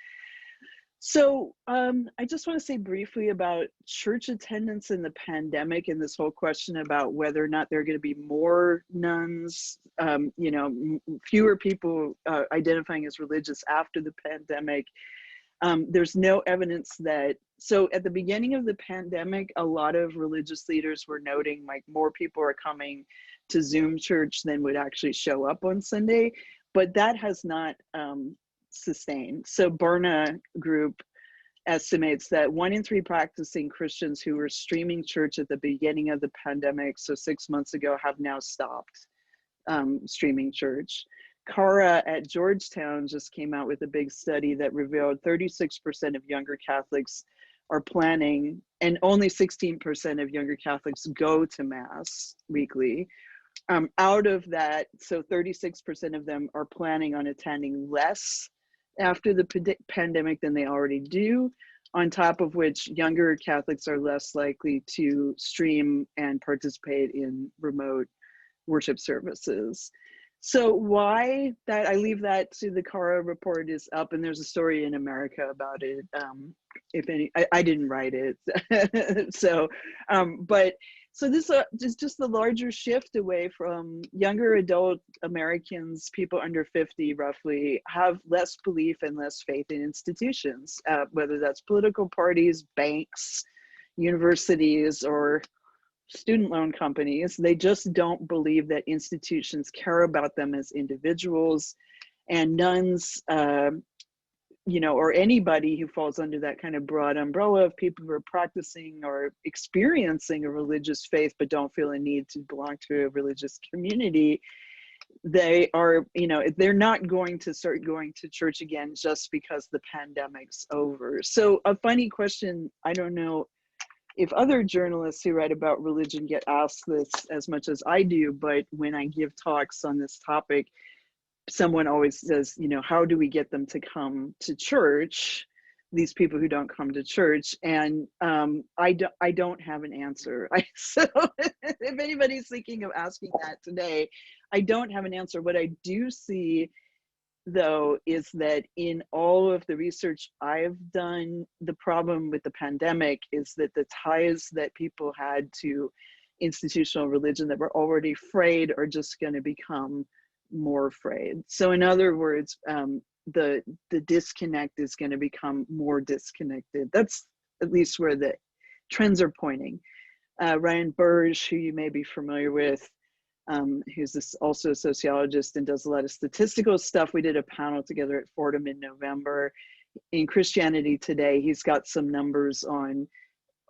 So I just want to say briefly about church attendance in the pandemic and this whole question about whether or not there are going to be more nuns, fewer people identifying as religious after the pandemic. There's no evidence that, so at the beginning of the pandemic, a lot of religious leaders were noting like more people are coming to Zoom church than would actually show up on Sunday, but that has not sustained. So Barna Group estimates that 1 in 3 practicing Christians who were streaming church at the beginning of the pandemic, so 6 months ago, have now stopped streaming church. Cara at Georgetown just came out with a big study that revealed 36% of younger Catholics are planning, and only 16% of younger Catholics go to Mass weekly. Out of that, so 36% of them are planning on attending less after the pandemic than they already do, on top of which younger Catholics are less likely to stream and participate in remote worship services. So why that, I leave that to the Cara report is up, and there's a story in America about it. If any, I didn't write it. So, so this is just the larger shift away from younger adult Americans, people under 50 roughly, have less belief and less faith in institutions, whether that's political parties, banks, universities, or student loan companies. They just don't believe that institutions care about them as individuals, and nuns, you know, or anybody who falls under that kind of broad umbrella of people who are practicing or experiencing a religious faith but don't feel a need to belong to a religious community, they are, you know, they're not going to start going to church again just because the pandemic's over. So a funny question, I don't know if other journalists who write about religion get asked this as much as I do, but when I give talks on this topic, someone always says, you know, how do we get them to come to church, these people who don't come to church? And I don't have an answer. So if anybody's thinking of asking that today, I don't have an answer. What I do see, though, is that in all of the research I've done, the problem with the pandemic is that the ties that people had to institutional religion that were already frayed are just going to become more frayed. So in other words, the disconnect is going to become more disconnected. That's at least where the trends are pointing. Ryan Burge, who you may be familiar with, who's also a sociologist and does a lot of statistical stuff. We did a panel together at Fordham in November. In Christianity Today, he's got some numbers on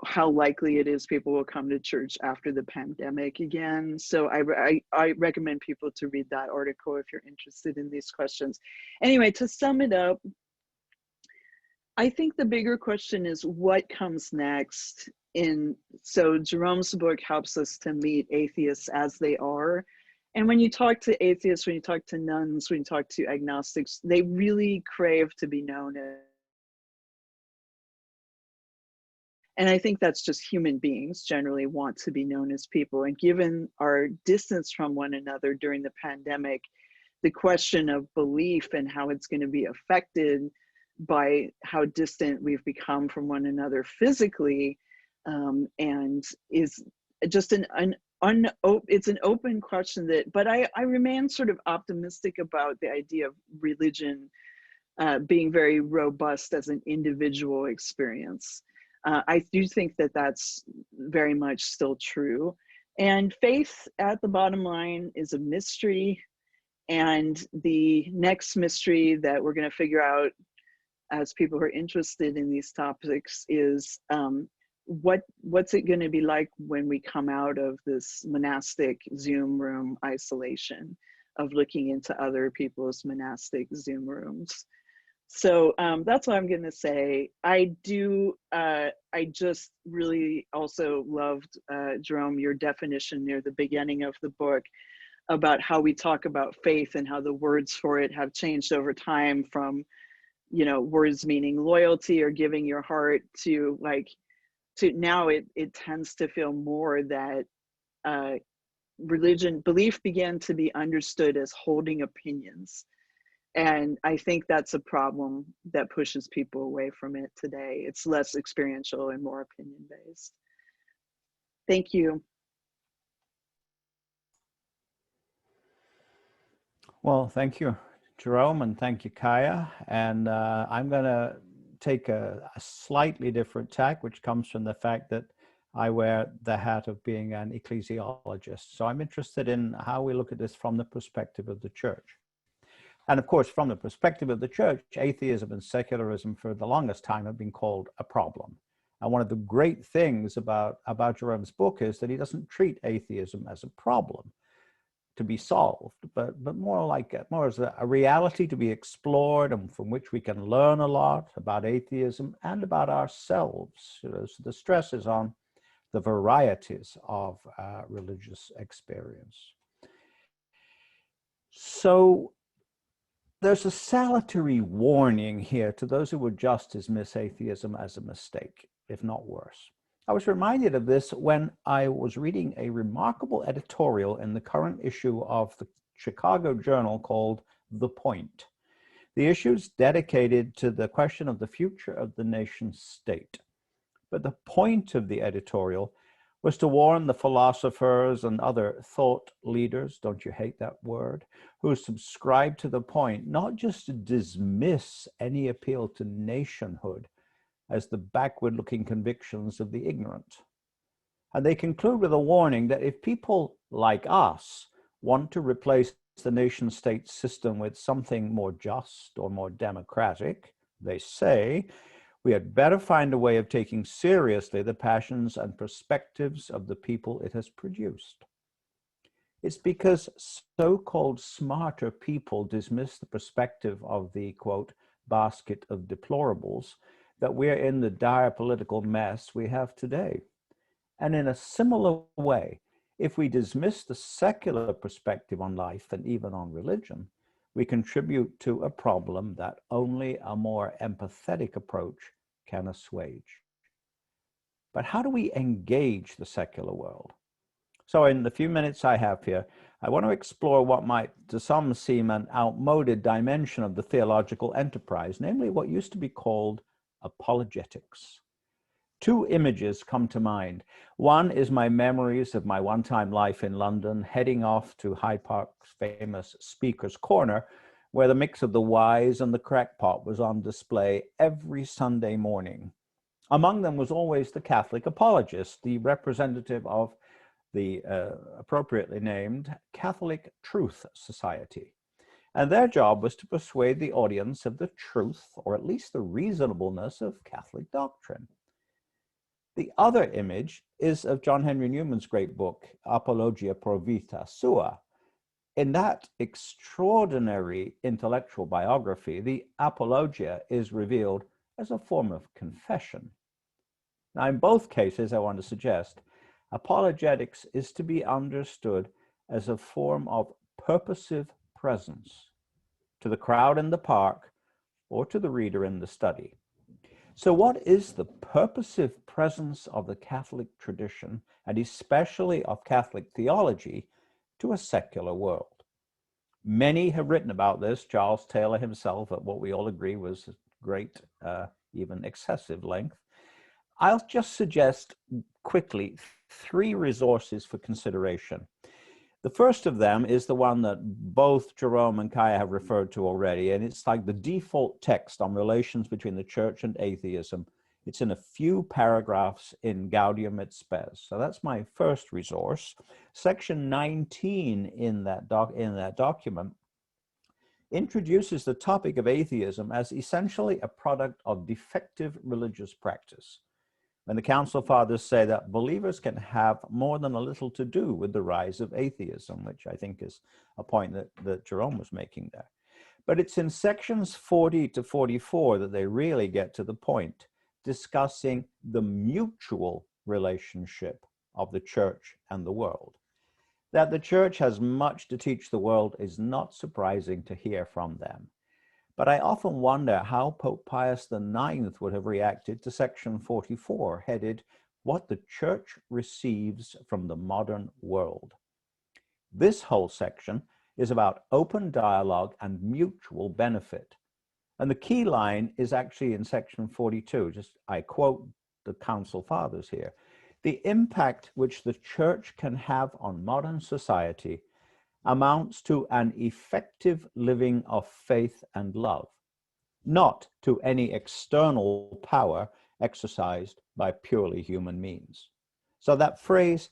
how likely it is people will come to church after the pandemic again. So I recommend people to read that article if you're interested in these questions. Anyway, to sum it up, I think the bigger question is what comes next. So Jerome's book helps us to meet atheists as they are. And when you talk to atheists, when you talk to nuns, when you talk to agnostics, they really crave to be known as. And I think that's just human beings generally want to be known as people. And given our distance from one another during the pandemic, the question of belief and how it's going to be affected by how distant we've become from one another physically, and is just it's an open question that, but I remain sort of optimistic about the idea of religion being very robust as an individual experience. I do think that that's very much still true. And faith, at the bottom line, is a mystery. And the next mystery that we're going to figure out as people who are interested in these topics is what's it going to be like when we come out of this monastic Zoom room isolation of looking into other people's monastic Zoom rooms. So that's what I'm going to say. I just really also loved, Jerome, your definition near the beginning of the book about how we talk about faith and how the words for it have changed over time from, you know, words meaning loyalty or giving your heart to now it tends to feel more that belief began to be understood as holding opinions. And I think that's a problem that pushes people away from it today. It's less experiential and more opinion-based. Thank you. Well, thank you, Jerome, and thank you, Kaya. And I'm going to take a slightly different tack, which comes from the fact that I wear the hat of being an ecclesiologist. So I'm interested in how we look at this from the perspective of the church. And of course, from the perspective of the church, atheism and secularism for the longest time have been called a problem. And one of the great things about Jerome's book is that he doesn't treat atheism as a problem to be solved, but more as a reality to be explored and from which we can learn a lot about atheism and about ourselves. So the stress is on the varieties of religious experience. So there's a salutary warning here to those who would just dismiss atheism as a mistake, if not worse. I was reminded of this when I was reading a remarkable editorial in the current issue of the Chicago Journal called The Point. The issue is dedicated to the question of the future of the nation state. But the point of the editorial was to warn the philosophers and other thought leaders, don't you hate that word, who subscribe to the point, not just to dismiss any appeal to nationhood as the backward-looking convictions of the ignorant, And they conclude with a warning that if people like us want to replace the nation state system with something more just or more democratic, they say, we had better find a way of taking seriously the passions and perspectives of the people it has produced. It's because so-called smarter people dismiss the perspective of the, quote, basket of deplorables that we're in the dire political mess we have today. And in a similar way, if we dismiss the secular perspective on life and even on religion, we contribute to a problem that only a more empathetic approach can assuage. But how do we engage the secular world? So in the few minutes I have here, I want to explore what might to some seem an outmoded dimension of the theological enterprise, namely what used to be called apologetics. Two images come to mind. One is my memories of my one-time life in London, heading off to Hyde Park's famous Speaker's Corner, where the mix of the wise and the crackpot was on display every Sunday morning. Among them was always the Catholic apologist, the representative of the appropriately named Catholic Truth Society. And their job was to persuade the audience of the truth, or at least the reasonableness, of Catholic doctrine. The other image is of John Henry Newman's great book, Apologia Pro Vita Sua. In that extraordinary intellectual biography, the apologia is revealed as a form of confession. Now, in both cases, I want to suggest, apologetics is to be understood as a form of purposive presence to the crowd in the park or to the reader in the study. So what is the purposive presence of the Catholic tradition, and especially of Catholic theology, to a secular world? Many have written about this. Charles Taylor himself, at what we all agree was great, even excessive length. I'll just suggest quickly 3 resources for consideration. The first of them is the one that both Jerome and Kaya have referred to already, and it's like the default text on relations between the church and atheism. It's in a few paragraphs in Gaudium et Spes. So that's my first resource. Section 19 in that document introduces the topic of atheism as essentially a product of defective religious practice. And the Council Fathers say that believers can have more than a little to do with the rise of atheism, which I think is a point that Jerome was making there. But it's in sections 40 to 44 that they really get to the point, discussing the mutual relationship of the church and the world. That the church has much to teach the world is not surprising to hear from them. But I often wonder how Pope Pius IX would have reacted to section 44, headed, What the Church Receives from the Modern World. This whole section is about open dialogue and mutual benefit. And the key line is actually in section 42, I quote the Council Fathers here. The impact which the Church can have on modern society amounts to an effective living of faith and love, not to any external power exercised by purely human means. So that phrase,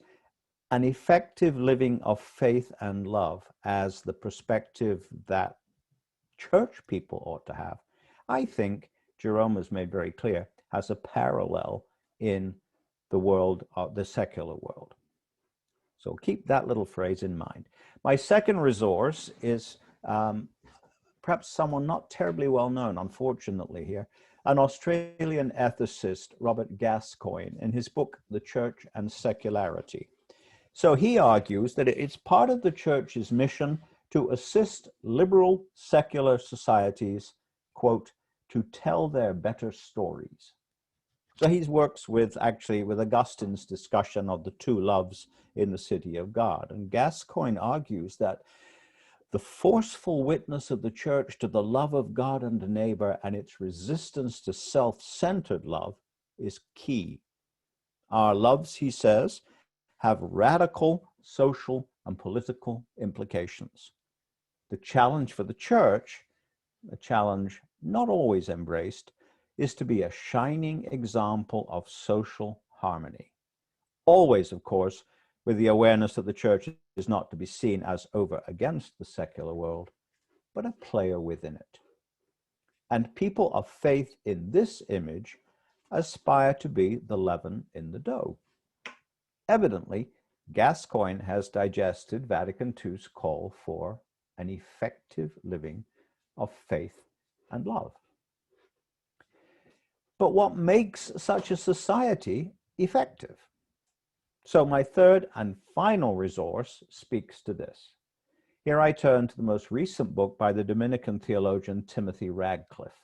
an effective living of faith and love, as the perspective that church people ought to have, I think Jerome has made very clear, has a parallel in the world of the secular world. So keep that little phrase in mind. My second resource is perhaps someone not terribly well known, unfortunately here, an Australian ethicist, Robert Gascoigne, in his book, The Church and Secularity. So he argues that it's part of the church's mission to assist liberal secular societies, quote, to tell their better stories. So he works with Augustine's discussion of the 2 loves in the city of God. And Gascoigne argues that the forceful witness of the church to the love of God and the neighbor and its resistance to self-centered love is key. Our loves, he says, have radical social and political implications. The challenge for the church, a challenge not always embraced, is to be a shining example of social harmony. Always, of course, with the awareness that the church is not to be seen as over against the secular world, but a player within it. And people of faith in this image aspire to be the leaven in the dough. Evidently, Gascoigne has digested Vatican II's call for an effective living of faith and love. But what makes such a society effective? So my third and final resource speaks to this. Here I turn to the most recent book by the Dominican theologian Timothy Radcliffe.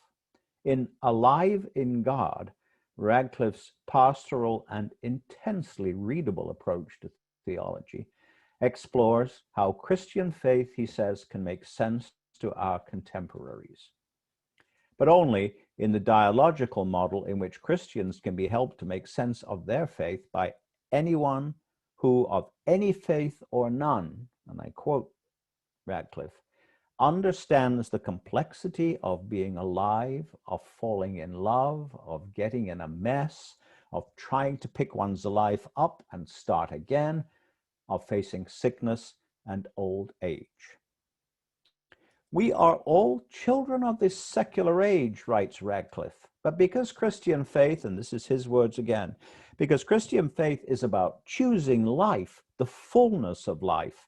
In Alive in God, Radcliffe's pastoral and intensely readable approach to theology explores how Christian faith, he says, can make sense to our contemporaries, but only in the dialogical model in which Christians can be helped to make sense of their faith by anyone who, of any faith or none, and I quote Radcliffe, understands the complexity of being alive, of falling in love, of getting in a mess, of trying to pick one's life up and start again, of facing sickness and old age. We are all children of this secular age, writes Radcliffe, but because Christian faith, and this is his words again, because Christian faith is about choosing life, the fullness of life,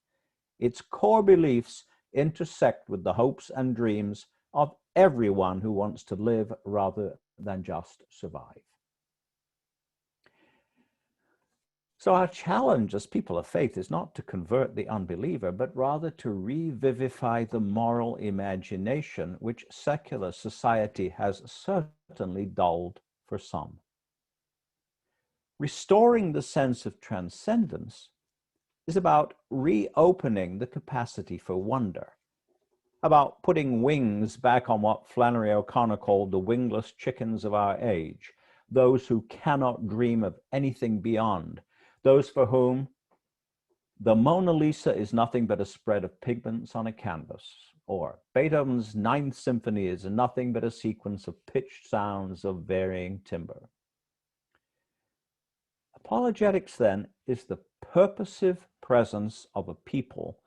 its core beliefs intersect with the hopes and dreams of everyone who wants to live rather than just survive. So our challenge as people of faith is not to convert the unbeliever, but rather to revivify the moral imagination which secular society has certainly dulled for some. Restoring the sense of transcendence is about reopening the capacity for wonder, about putting wings back on what Flannery O'Connor called the wingless chickens of our age, those who cannot dream of anything beyond, those for whom the Mona Lisa is nothing but a spread of pigments on a canvas, or Beethoven's Ninth Symphony is nothing but a sequence of pitched sounds of varying timbre. Apologetics, then, is the purposive presence of a people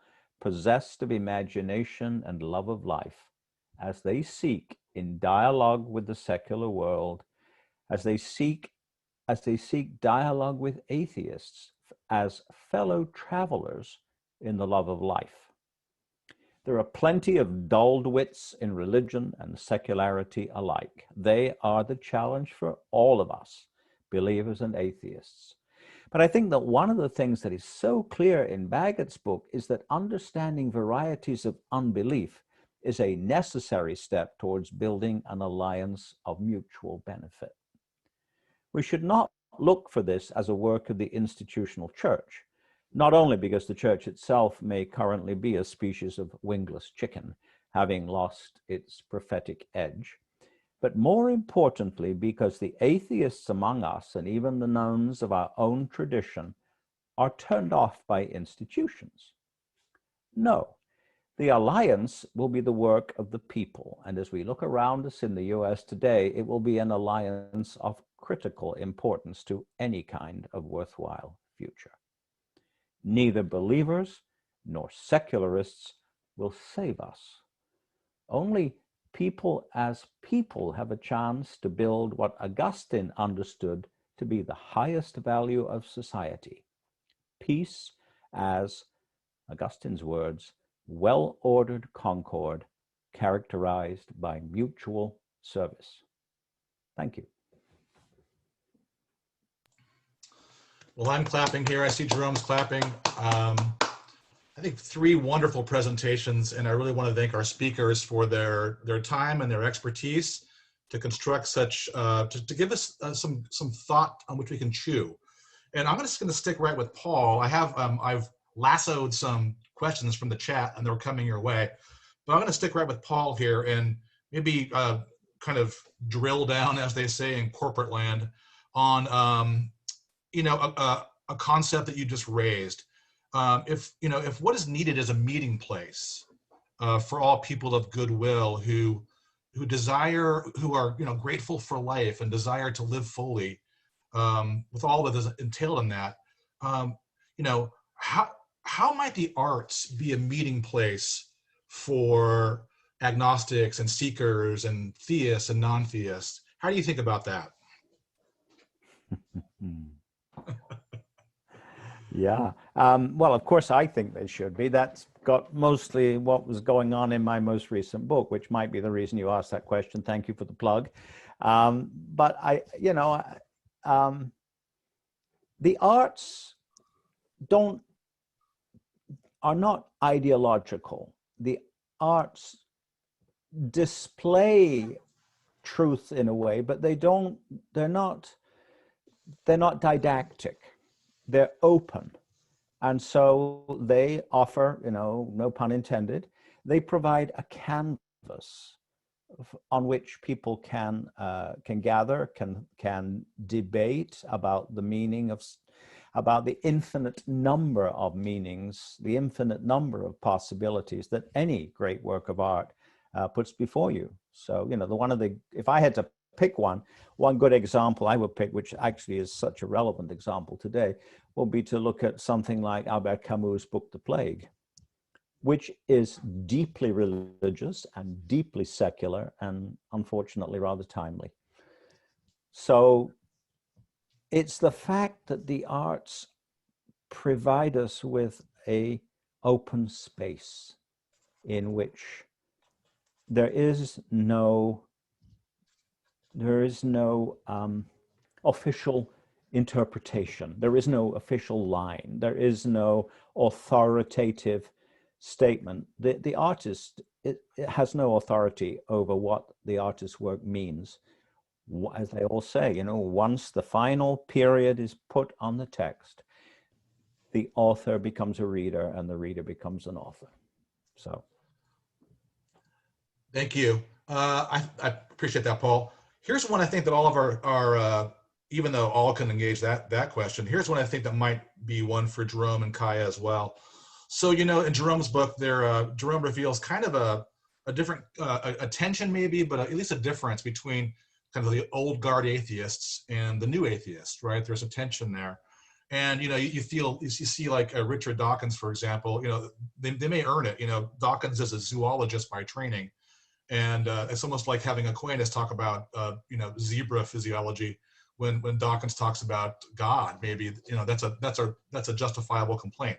possessed of imagination and love of life as they seek in dialogue with the secular world, as they seek dialogue with atheists as fellow travelers in the love of life. There are plenty of dulled wits in religion and secularity alike. They are the challenge for all of us, believers and atheists. But I think that one of the things that is so clear in Baggett's book is that understanding varieties of unbelief is a necessary step towards building an alliance of mutual benefit. We should not look for this as a work of the institutional church, not only because the church itself may currently be a species of wingless chicken, having lost its prophetic edge, but more importantly, because the atheists among us and even the nones of our own tradition are turned off by institutions. No, the alliance will be the work of the people, and as we look around us in the US today, it will be an alliance of critical importance to any kind of worthwhile future. Neither believers nor secularists will save us. Only people as people have a chance to build what Augustine understood to be the highest value of society. Peace as, Augustine's words, well-ordered concord characterized by mutual service. Thank you. Well, I'm clapping here. I see Jerome's clapping. I think 3 wonderful presentations, and I really want to thank our speakers for their time and their expertise to construct such, to give us some thought on which we can chew. And I'm just going to stick right with Paul. I've lassoed some questions from the chat, and they're coming your way. But I'm going to stick right with Paul here and maybe kind of drill down, as they say in corporate land, on a concept that you just raised. If what is needed is a meeting place for all people of goodwill who are grateful for life and desire to live fully, with all that is entailed in that, you know, how might the arts be a meeting place for agnostics and seekers and theists and non-theists? How do you think about that? Yeah. Well, of course, I think they should be. That's got mostly what was going on in my most recent book, which might be the reason you asked that question. Thank you for the plug. But the arts are not ideological. The arts display truth in a way, but they're not didactic. They're open. And so they offer, no pun intended, they provide a canvas on which people can gather, can debate about the meaning about the infinite number of meanings, the infinite number of possibilities that any great work of art puts before you. So, if I had to pick one good example I would pick, which actually is such a relevant example today, will be to look at something like Albert Camus' book, The Plague, which is deeply religious and deeply secular and unfortunately rather timely. So it's the fact that the arts provide us with an open space in which there is no official interpretation. There is no official line. There is no authoritative statement. The artist, it has no authority over what the artist's work means. As they all say, once the final period is put on the text, the author becomes a reader and the reader becomes an author. So. Thank you. I appreciate that, Paul. Here's one I think that all of our even though all can engage that question, here's one I think that might be one for Jerome and Kaya as well. So, in Jerome's book, Jerome reveals kind of a different a tension maybe, but at least a difference between kind of the old guard atheists and the new atheists, right? There's a tension there. And, you see like Richard Dawkins, for example, they may earn it. Dawkins is a zoologist by training. And it's almost like having Aquinas talk about, zebra physiology when Dawkins talks about God. Maybe that's a justifiable complaint.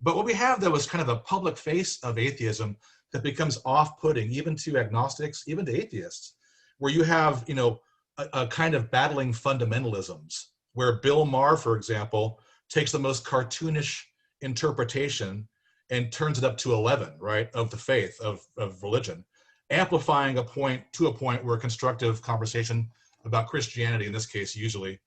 But what we have though is kind of a public face of atheism that becomes off-putting even to agnostics, even to atheists, where you have a kind of battling fundamentalisms. Where Bill Maher, for example, takes the most cartoonish interpretation and turns it up to 11, right, of the faith of religion, amplifying a point where constructive conversation about Christianity, in this case, usually,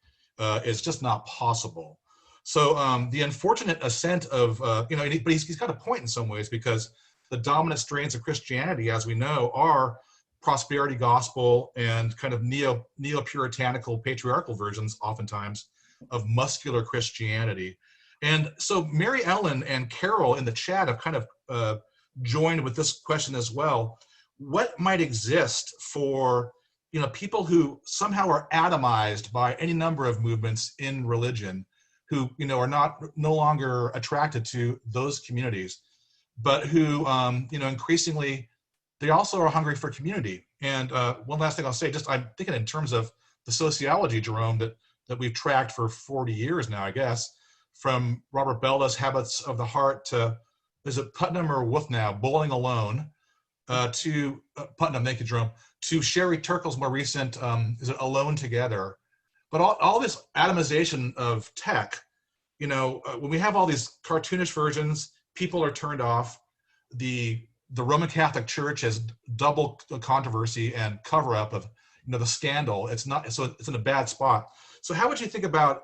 is just not possible. So the unfortunate ascent of, but he's got a point in some ways, because the dominant strains of Christianity, as we know, are prosperity gospel and kind of neo-puritanical patriarchal versions, oftentimes, of muscular Christianity. And so Mary Ellen and Carol in the chat have kind of joined with this question as well. What might exist for people who somehow are atomized by any number of movements in religion, who are no longer attracted to those communities, but who increasingly they also are hungry for community? And one last thing I'll say, I'm thinking in terms of the sociology, Jerome, that we've tracked for 40 years now, I guess, from Robert Bella's Habits of the Heart to, is it Putnam or Wolf now, Bowling Alone, to Putnam, thank you, Jerome, to Sherry Turkle's more recent, is it Alone Together? But all this atomization of tech, when we have all these cartoonish versions, people are turned off. The Roman Catholic Church has double controversy and cover up of the scandal. It's in a bad spot. So how would you think about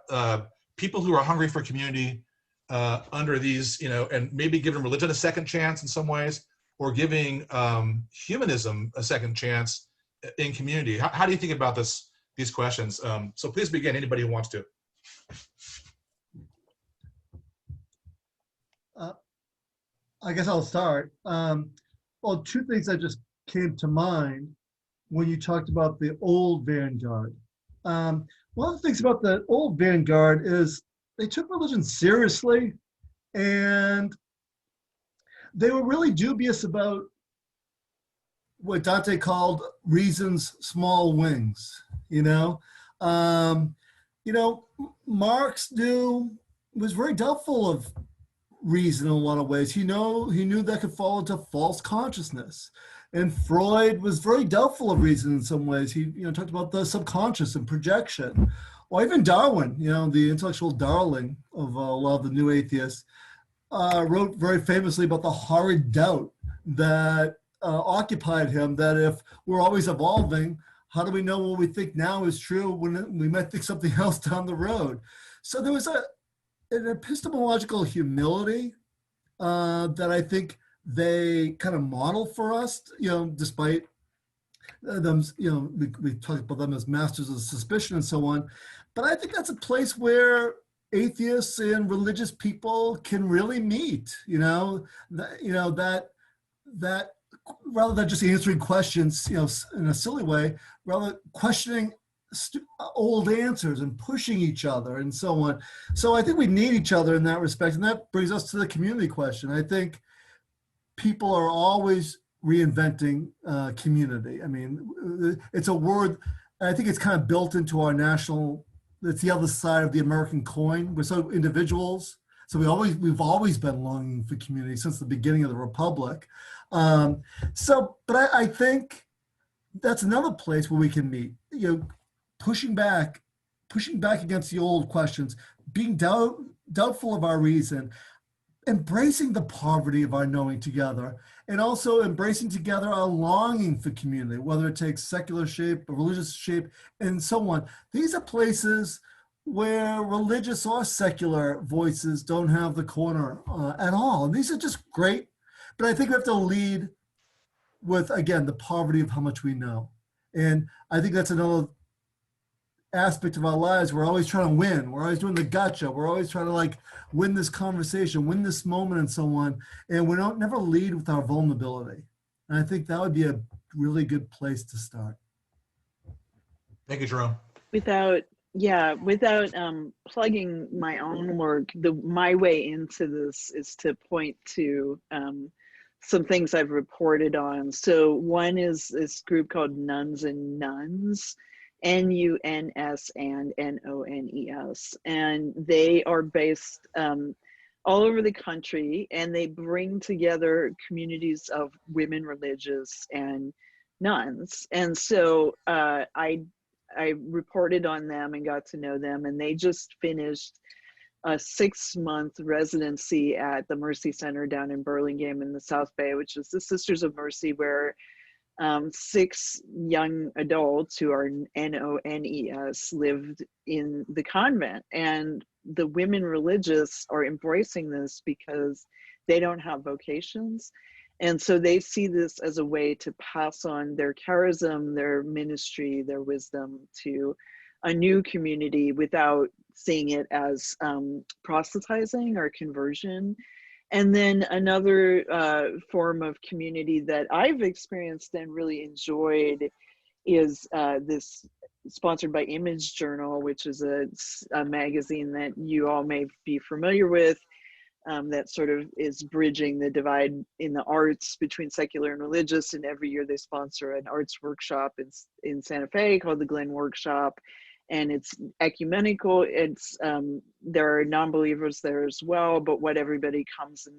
people who are hungry for community under these, and maybe giving religion a second chance in some ways, or giving humanism a second chance in community? How do you think about these questions? So please begin, anybody who wants to. I guess I'll start. Well, two things that just came to mind when you talked about the old vanguard. One of the things about the old vanguard is they took religion seriously, and they were really dubious about what Dante called reason's small wings. Um, Marx was very doubtful of reason in a lot of ways. He knew that could fall into false consciousness. And Freud was very doubtful of reason in some ways. He talked about the subconscious and projection. Or even Darwin, the intellectual darling of a lot of the new atheists, wrote very famously about the horrid doubt that occupied him, that if we're always evolving, how do we know what we think now is true when we might think something else down the road? So there was an epistemological humility that I think they kind of model for us, despite them, we talk about them as masters of suspicion and so on. But I think that's a place where atheists and religious people can really meet, that rather than just answering questions, in a silly way, rather questioning old answers and pushing each other and so on. So I think we need each other in that respect. And that brings us to the community question. I think people are always reinventing community. I mean, it's a word, I think it's kind of built into our national, it's the other side of the American coin. We're so individuals. So we've always been longing for community since the beginning of the Republic. But I think that's another place where we can meet, pushing back against the old questions, being doubtful of our reason, embracing the poverty of our knowing together, and also embracing together our longing for community, whether it takes secular shape, or religious shape, and so on. These are places where religious or secular voices don't have the corner at all. And these are just great, but I think we have to lead with, again, the poverty of how much we know. And I think that's another aspect of our lives. We're always trying to win. We're always doing the gotcha. We're always trying to win this conversation, win this moment and so on. And we don't never lead with our vulnerability. And I think that would be a really good place to start. Thank you, Jerome. Without plugging my own work, my way into this is to point to some things I've reported on. So one is this group called Nuns and Nuns, NUNS and NONES, and they are based all over the country, and they bring together communities of women religious and nuns. And so I reported on them and got to know them, and they just finished a 6-month residency at the Mercy Center down in Burlingame in the South Bay, which is the Sisters of Mercy, where 6 young adults who are NONES lived in the convent. And the women religious are embracing this because they don't have vocations. And so they see this as a way to pass on their charism, their ministry, their wisdom to a new community without seeing it as proselytizing or conversion. And then another form of community that I've experienced and really enjoyed is this, sponsored by Image Journal, which is a magazine that you all may be familiar with, that sort of is bridging the divide in the arts between secular and religious. And every year they sponsor an arts workshop in Santa Fe called the Glen Workshop. And it's ecumenical. It's there are non-believers there as well, but what everybody comes and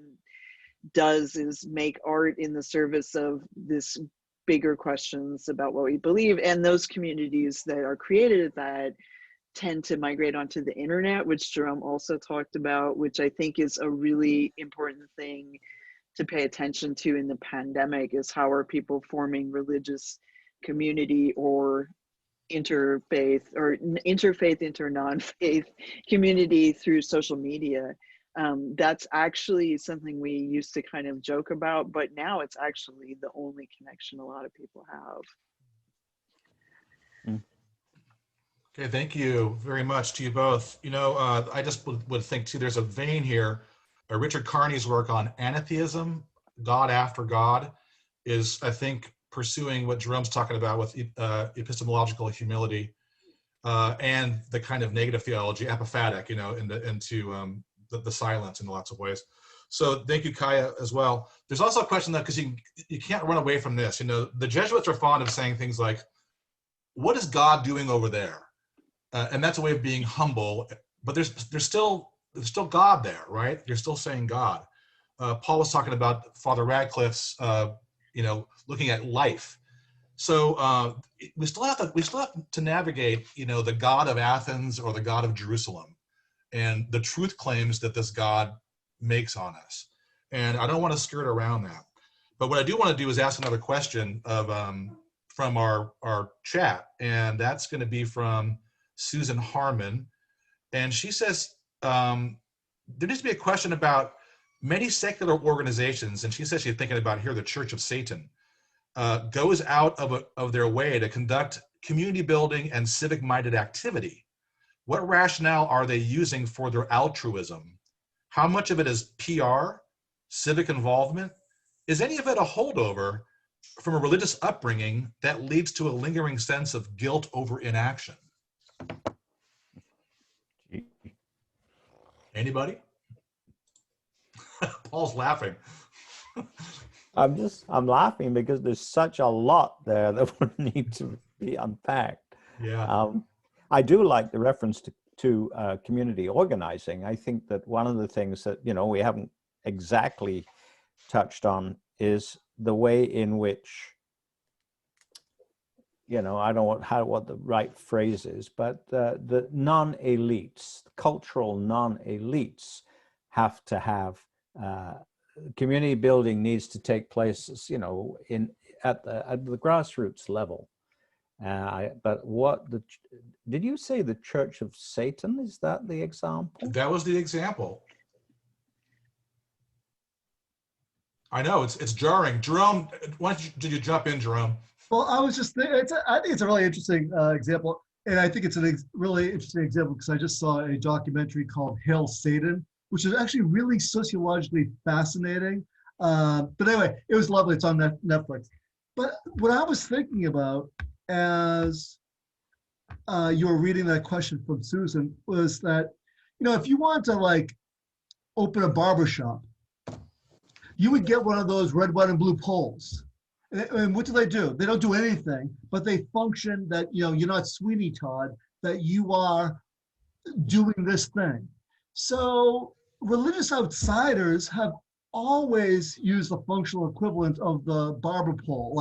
does is make art in the service of this bigger questions about what we believe. And those communities that are created at that tend to migrate onto the internet, which Jerome also talked about, which I think is a really important thing to pay attention to in the pandemic, is how are people forming religious community or interfaith or non-faith community through social media. That's actually something we used to kind of joke about, but now it's actually the only connection a lot of people have. Okay, thank you very much to you both. I just would think too, there's a vein here. Richard Carney's work on atheism, God after God, is, I think, pursuing what Jerome's talking about with epistemological humility. and the kind of negative theology, apophatic, into the silence in lots of ways. So thank you, Kaya, as well. There's also a question, though, because you can't run away from this. The Jesuits are fond of saying things like, what is God doing over there? And that's a way of being humble, but there's still God there, right? You're still saying God. Paul was talking about Father Radcliffe's, looking at life. So we still have to navigate, the God of Athens or the God of Jerusalem, and the truth claims that this God makes on us. And I don't want to skirt around that. But what I do want to do is ask another question from our chat, and that's going to be from Susan Harmon. And she says, there needs to be a question about many secular organizations, and she says she's thinking about here the Church of Satan, goes out of their way to conduct community building and civic-minded activity. What rationale are they using for their altruism? How much of it is PR, civic involvement? Is any of it a holdover from a religious upbringing that leads to a lingering sense of guilt over inaction? Anybody? Paul's laughing. I'm laughing because there's such a lot there that would need to be unpacked. Yeah. I do like the reference to community organizing. I think that one of the things that, we haven't exactly touched on is the way in which, I don't know what the right phrase is, but the non-elites, cultural non-elites have to have community building needs to take place, at the grassroots level. But did you say the Church of Satan? Is that the example? That was the example. I know it's jarring. Jerome, did you jump in, Jerome? Well, I was just thinking, I think it's a really interesting example. And I think it's a really interesting example because I just saw a documentary called Hail Satan, which is actually really sociologically fascinating. But anyway, it was lovely. It's on Netflix. But what I was thinking about as you were reading that question from Susan was that, if you want to open a barbershop, you would get one of those red, white, and blue poles. And what do? They don't do anything, but they function that, you're not Sweeney Todd, that you are doing this thing. So religious outsiders have always used the functional equivalent of the barber pole,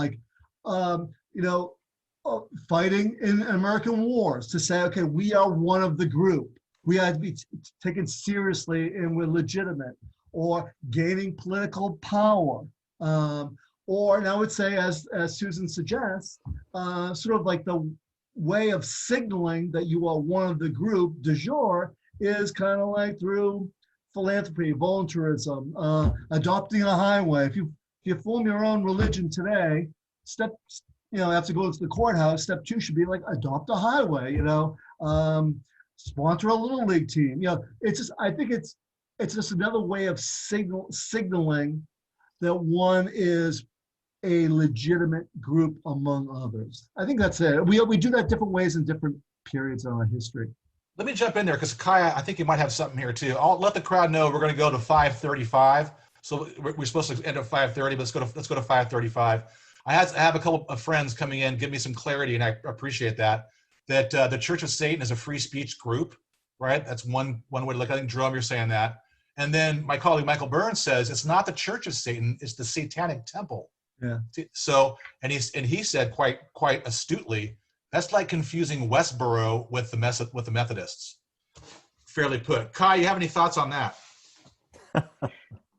fighting in American wars to say, okay, we are one of the group. We have to be taken seriously and we're legitimate, or gaining political power. Or now I would say, as Susan suggests, sort of like the way of signaling that you are one of the group du jour is kind of like through philanthropy, voluntarism, adopting a highway. If you form your own religion today, have to go to the courthouse. Step 2 should be adopt a highway. Sponsor a little league team. It's just, I think it's just another way of signaling that one is a legitimate group among others. I think that's it. We do that different ways in different periods in our history. Let me jump in there because Kaya, I think you might have something here too. I'll let the crowd know we're going to go to 5:35. So we're supposed to end at 5:30, but let's go to 5:35. I have a couple of friends coming in, give me some clarity, and I appreciate that. That the Church of Satan is a free speech group, right? That's one way to look. I think Jerome, you're saying that. And then my colleague Michael Burns says it's not the Church of Satan; it's the Satanic Temple. Yeah. So, and he said quite astutely, that's like confusing Westboro with the Methodists. Fairly put. Kai, you have any thoughts on that?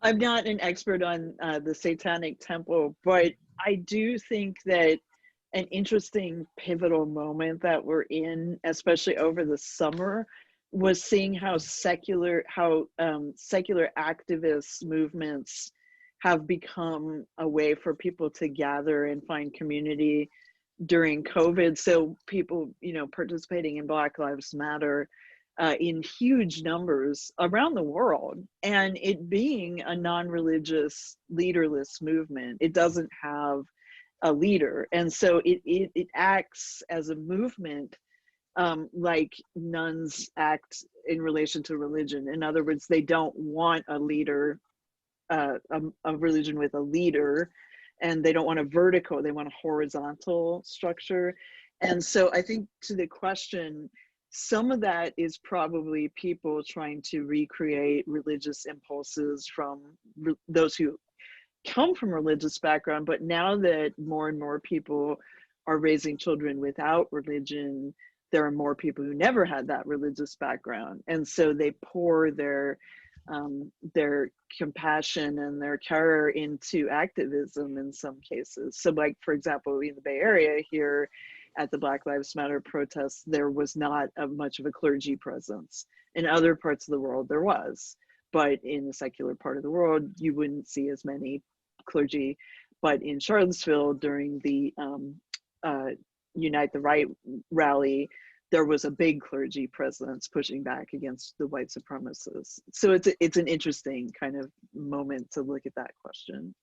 I'm not an expert on the Satanic Temple, but I do think that an interesting pivotal moment that we're in, especially over the summer, was seeing how secular activist movements have become a way for people to gather and find community during COVID. So people, participating in Black Lives Matter in huge numbers around the world, and it being a non-religious, leaderless movement. It doesn't have a leader, and so it acts as a movement like nuns act in relation to religion. In other words, they don't want a leader, a religion with a leader, and they don't want a vertical, they want a horizontal structure. And so I think to the question, some of that is probably people trying to recreate religious impulses from those who come from religious background. But now that more and more people are raising children without religion, there are more people who never had that religious background, and so they pour their compassion and their care into activism in some cases. So, like, for example, in the Bay Area here at the Black Lives Matter protests, there was not much of a clergy presence. In other parts of the world, there was, but in the secular part of the world, you wouldn't see as many clergy. But in Charlottesville, during the Unite the Right rally, there was a big clergy presence pushing back against the white supremacists. So it's an interesting kind of moment to look at that question.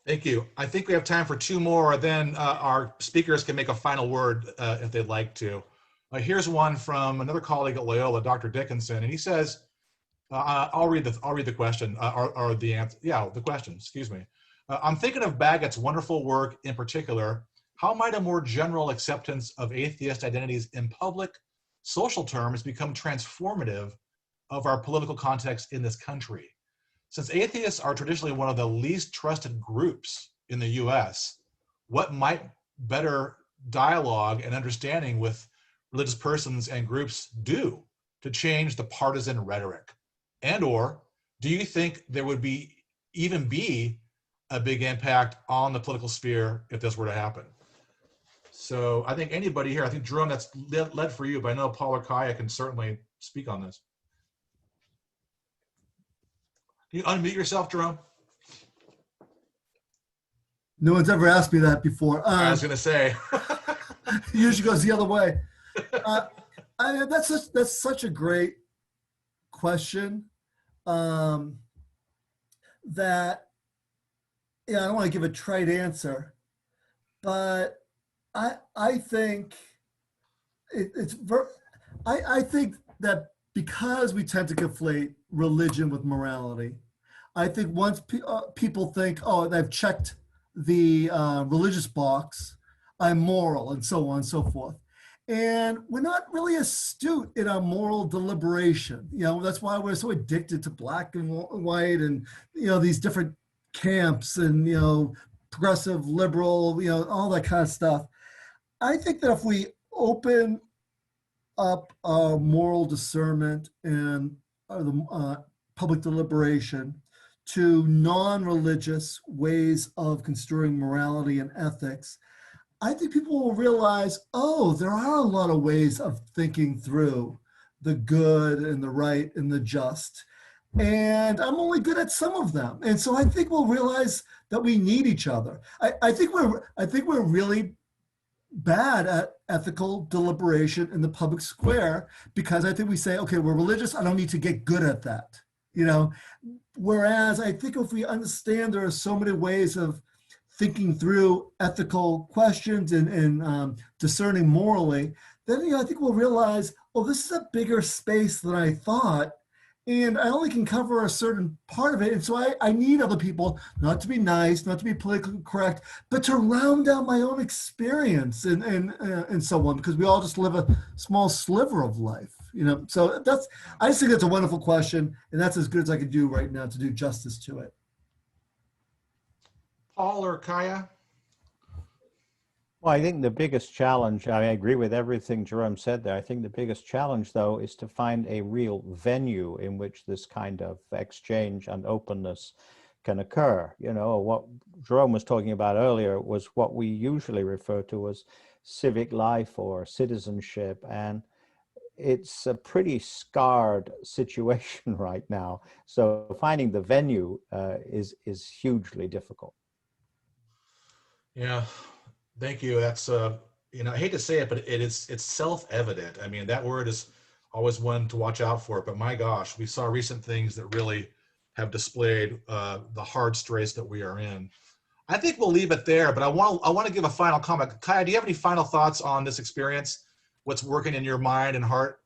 Thank you. I think we have time for two more, then our speakers can make a final word if they'd like to. Here's one from another colleague at Loyola, Dr. Dickinson, and he says, I'll read the question, or the answer. Yeah, the question, excuse me. I'm thinking of Baggett's wonderful work in particular. How might a more general acceptance of atheist identities in public social terms become transformative of our political context in this country? Since atheists are traditionally one of the least trusted groups in the US, what might better dialogue and understanding with religious persons and groups do to change the partisan rhetoric? And or do you think there would even be a big impact on the political sphere if this were to happen? So I think anybody here, I think Jerome, that's led for you, but I know Paul or Kaya can certainly speak on this. Can you unmute yourself, Jerome? No one's ever asked me that before. I was going to say. Usually goes the other way. That's such a great question. That, I don't want to give a trite answer, but I think I think that because we tend to conflate religion with morality, I think once people think, oh, they've checked the religious box, I'm moral, and so on and so forth. And we're not really astute in our moral deliberation. That's why we're so addicted to black and white and, these different camps and, progressive, liberal, all that kind of stuff. I think that if we open up our moral discernment and the public deliberation to non-religious ways of construing morality and ethics, I think people will realize, oh, there are a lot of ways of thinking through the good and the right and the just. And I'm only good at some of them. And so I think we'll realize that we need each other. I think we're really bad at ethical deliberation in the public square, because I think we say, okay, we're religious, I don't need to get good at that. Whereas I think if we understand there are so many ways of thinking through ethical questions and discerning morally, then I think we'll realize, oh, this is a bigger space than I thought, and I only can cover a certain part of it. And so I need other people, not to be nice, not to be politically correct, but to round out my own experience and so on, because we all just live a small sliver of life. So I just think that's a wonderful question, and that's as good as I can do right now to do justice to it. Paul or Kaya? Well, I think the biggest challenge, I agree with everything Jerome said there. I think the biggest challenge, though, is to find a real venue in which this kind of exchange and openness can occur. What Jerome was talking about earlier was what we usually refer to as civic life or citizenship. And it's a pretty scarred situation right now. So finding the venue is hugely difficult. Yeah, thank you. That's I hate to say it, but it's self-evident. I mean, that word is always one to watch out for. But my gosh, we saw recent things that really have displayed the hard straits that we are in. I think we'll leave it there. But I want to give a final comment. Kaya, do you have any final thoughts on this experience? what's working in your mind and heart?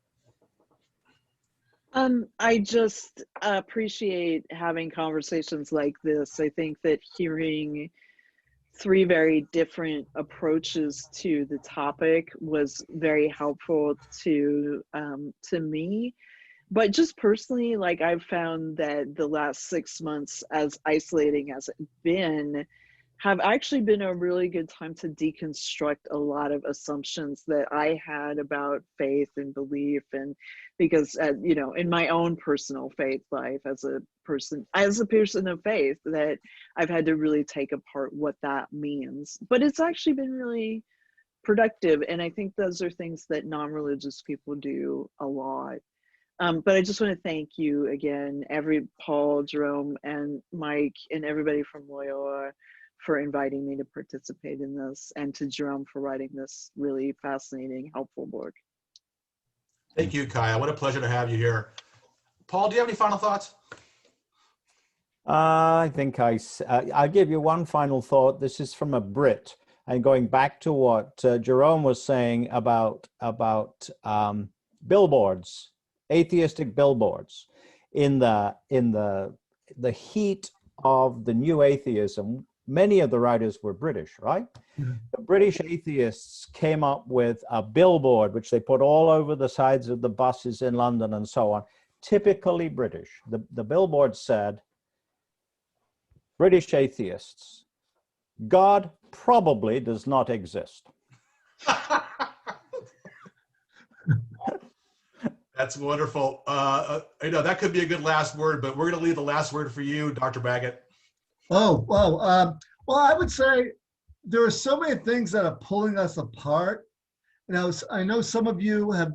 I just appreciate having conversations like this. I think that hearing three very different approaches to the topic was very helpful to me. But just personally, like, I've found that the last 6 months, as isolating as it's been, have actually been a really good time to deconstruct a lot of assumptions that I had about faith and belief. And because, you know, in my own personal faith life as a person of faith, that I've had to really take apart what that means. But it's actually been really productive. And I think those are things that non-religious people do a lot. But I just want to thank you again, Paul, Jerome, and Mike, and everybody from Loyola for inviting me to participate in this, and to Jerome for writing this really fascinating, helpful book. Thank you, Kaya. What a pleasure to have you here. Paul, do you have any final thoughts? I think I'll give you one final thought. This is from a Brit, and going back to what Jerome was saying about billboards, atheistic billboards. In the heat of the new atheism, many of the writers were British, right? Mm-hmm. The British atheists came up with a billboard which they put all over the sides of the buses in London and so on, typically British. The billboard said, British atheists, God probably does not exist. That's wonderful. You know, that could be a good last word, but we're going to leave the last word for you, Dr. Baggett. Oh, well, I would say there are so many things that are pulling us apart. Now, I know some of you have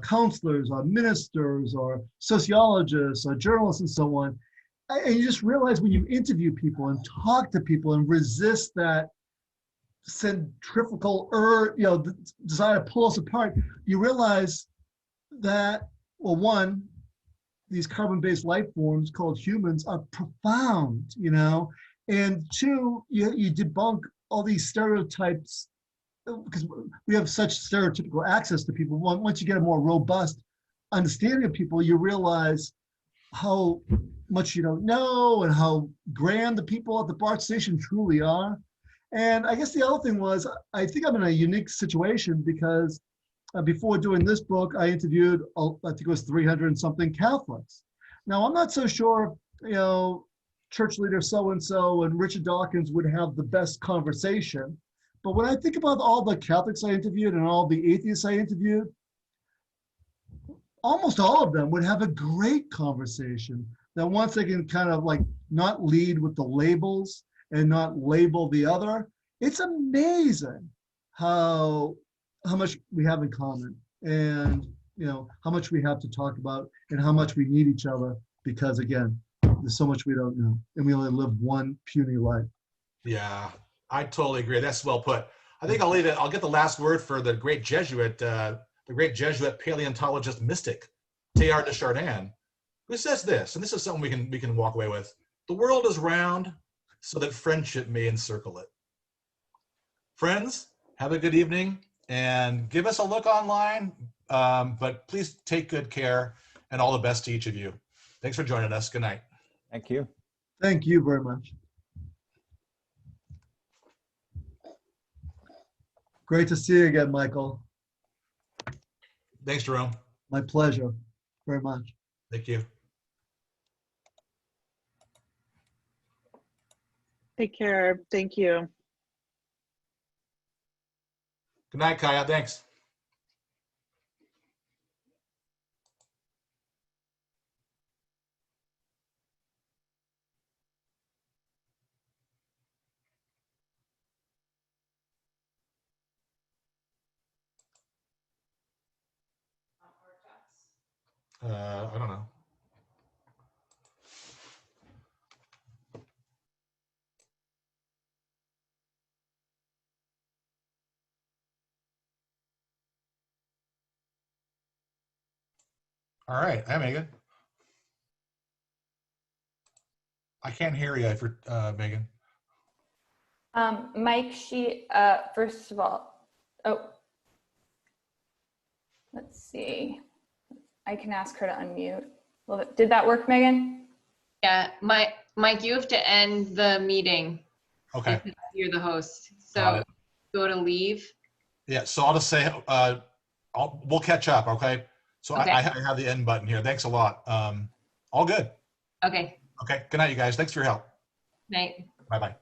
counselors or ministers or sociologists or journalists and so on. And you just realize when you interview people and talk to people and resist that centrifugal desire to pull us apart, you realize that, well, one, these carbon-based life forms called humans are profound, you know, and two, you debunk all these stereotypes, because we have such stereotypical access to people. Once you get a more robust understanding of people, you realize how much you don't know and how grand the people at the BART station truly are. And I guess the other thing was, I think I'm in a unique situation because before doing this book, I interviewed, I think it was 300 and something Catholics. Now, I'm not so sure, you know, church leader so-and-so and Richard Dawkins would have the best conversation. But when I think about all the Catholics I interviewed and all the atheists I interviewed, almost all of them would have a great conversation. That once they can kind of like not lead with the labels and not label the other, it's amazing how much we have in common, and you know how much we have to talk about, and how much we need each other, because again, there's so much we don't know, and we only live one puny life. Yeah, I totally agree. That's well put. I think I'll leave it. I'll get the last word for the great Jesuit paleontologist mystic, Teilhard de Chardin, who says this, and this is something we can walk away with: the world is round, so that friendship may encircle it. Friends, have a good evening, and give us a look online, but please take good care, and all the best to each of you. Thanks for joining us. Good night. Thank you. Thank you very much. Great to see you again, Michael. Thanks, Jerome. My pleasure, very much. Thank you. Take care. Thank you. Good night, Kaya. Thanks. I don't know. All right. Hi, Megan. I can't hear you if you're, Megan. Mike, first of all, oh, Let's see. I can ask her to unmute. Well, did that work, Megan? Yeah, Mike, you have to end the meeting. Okay. Because you're the host. Got So it. go to leave. Yeah, so I'll just say, we'll catch up, okay? So Okay. I have the end button here. Thanks a lot. All good. Okay. Okay, good night, you guys. Thanks for your help. Night. Bye-bye.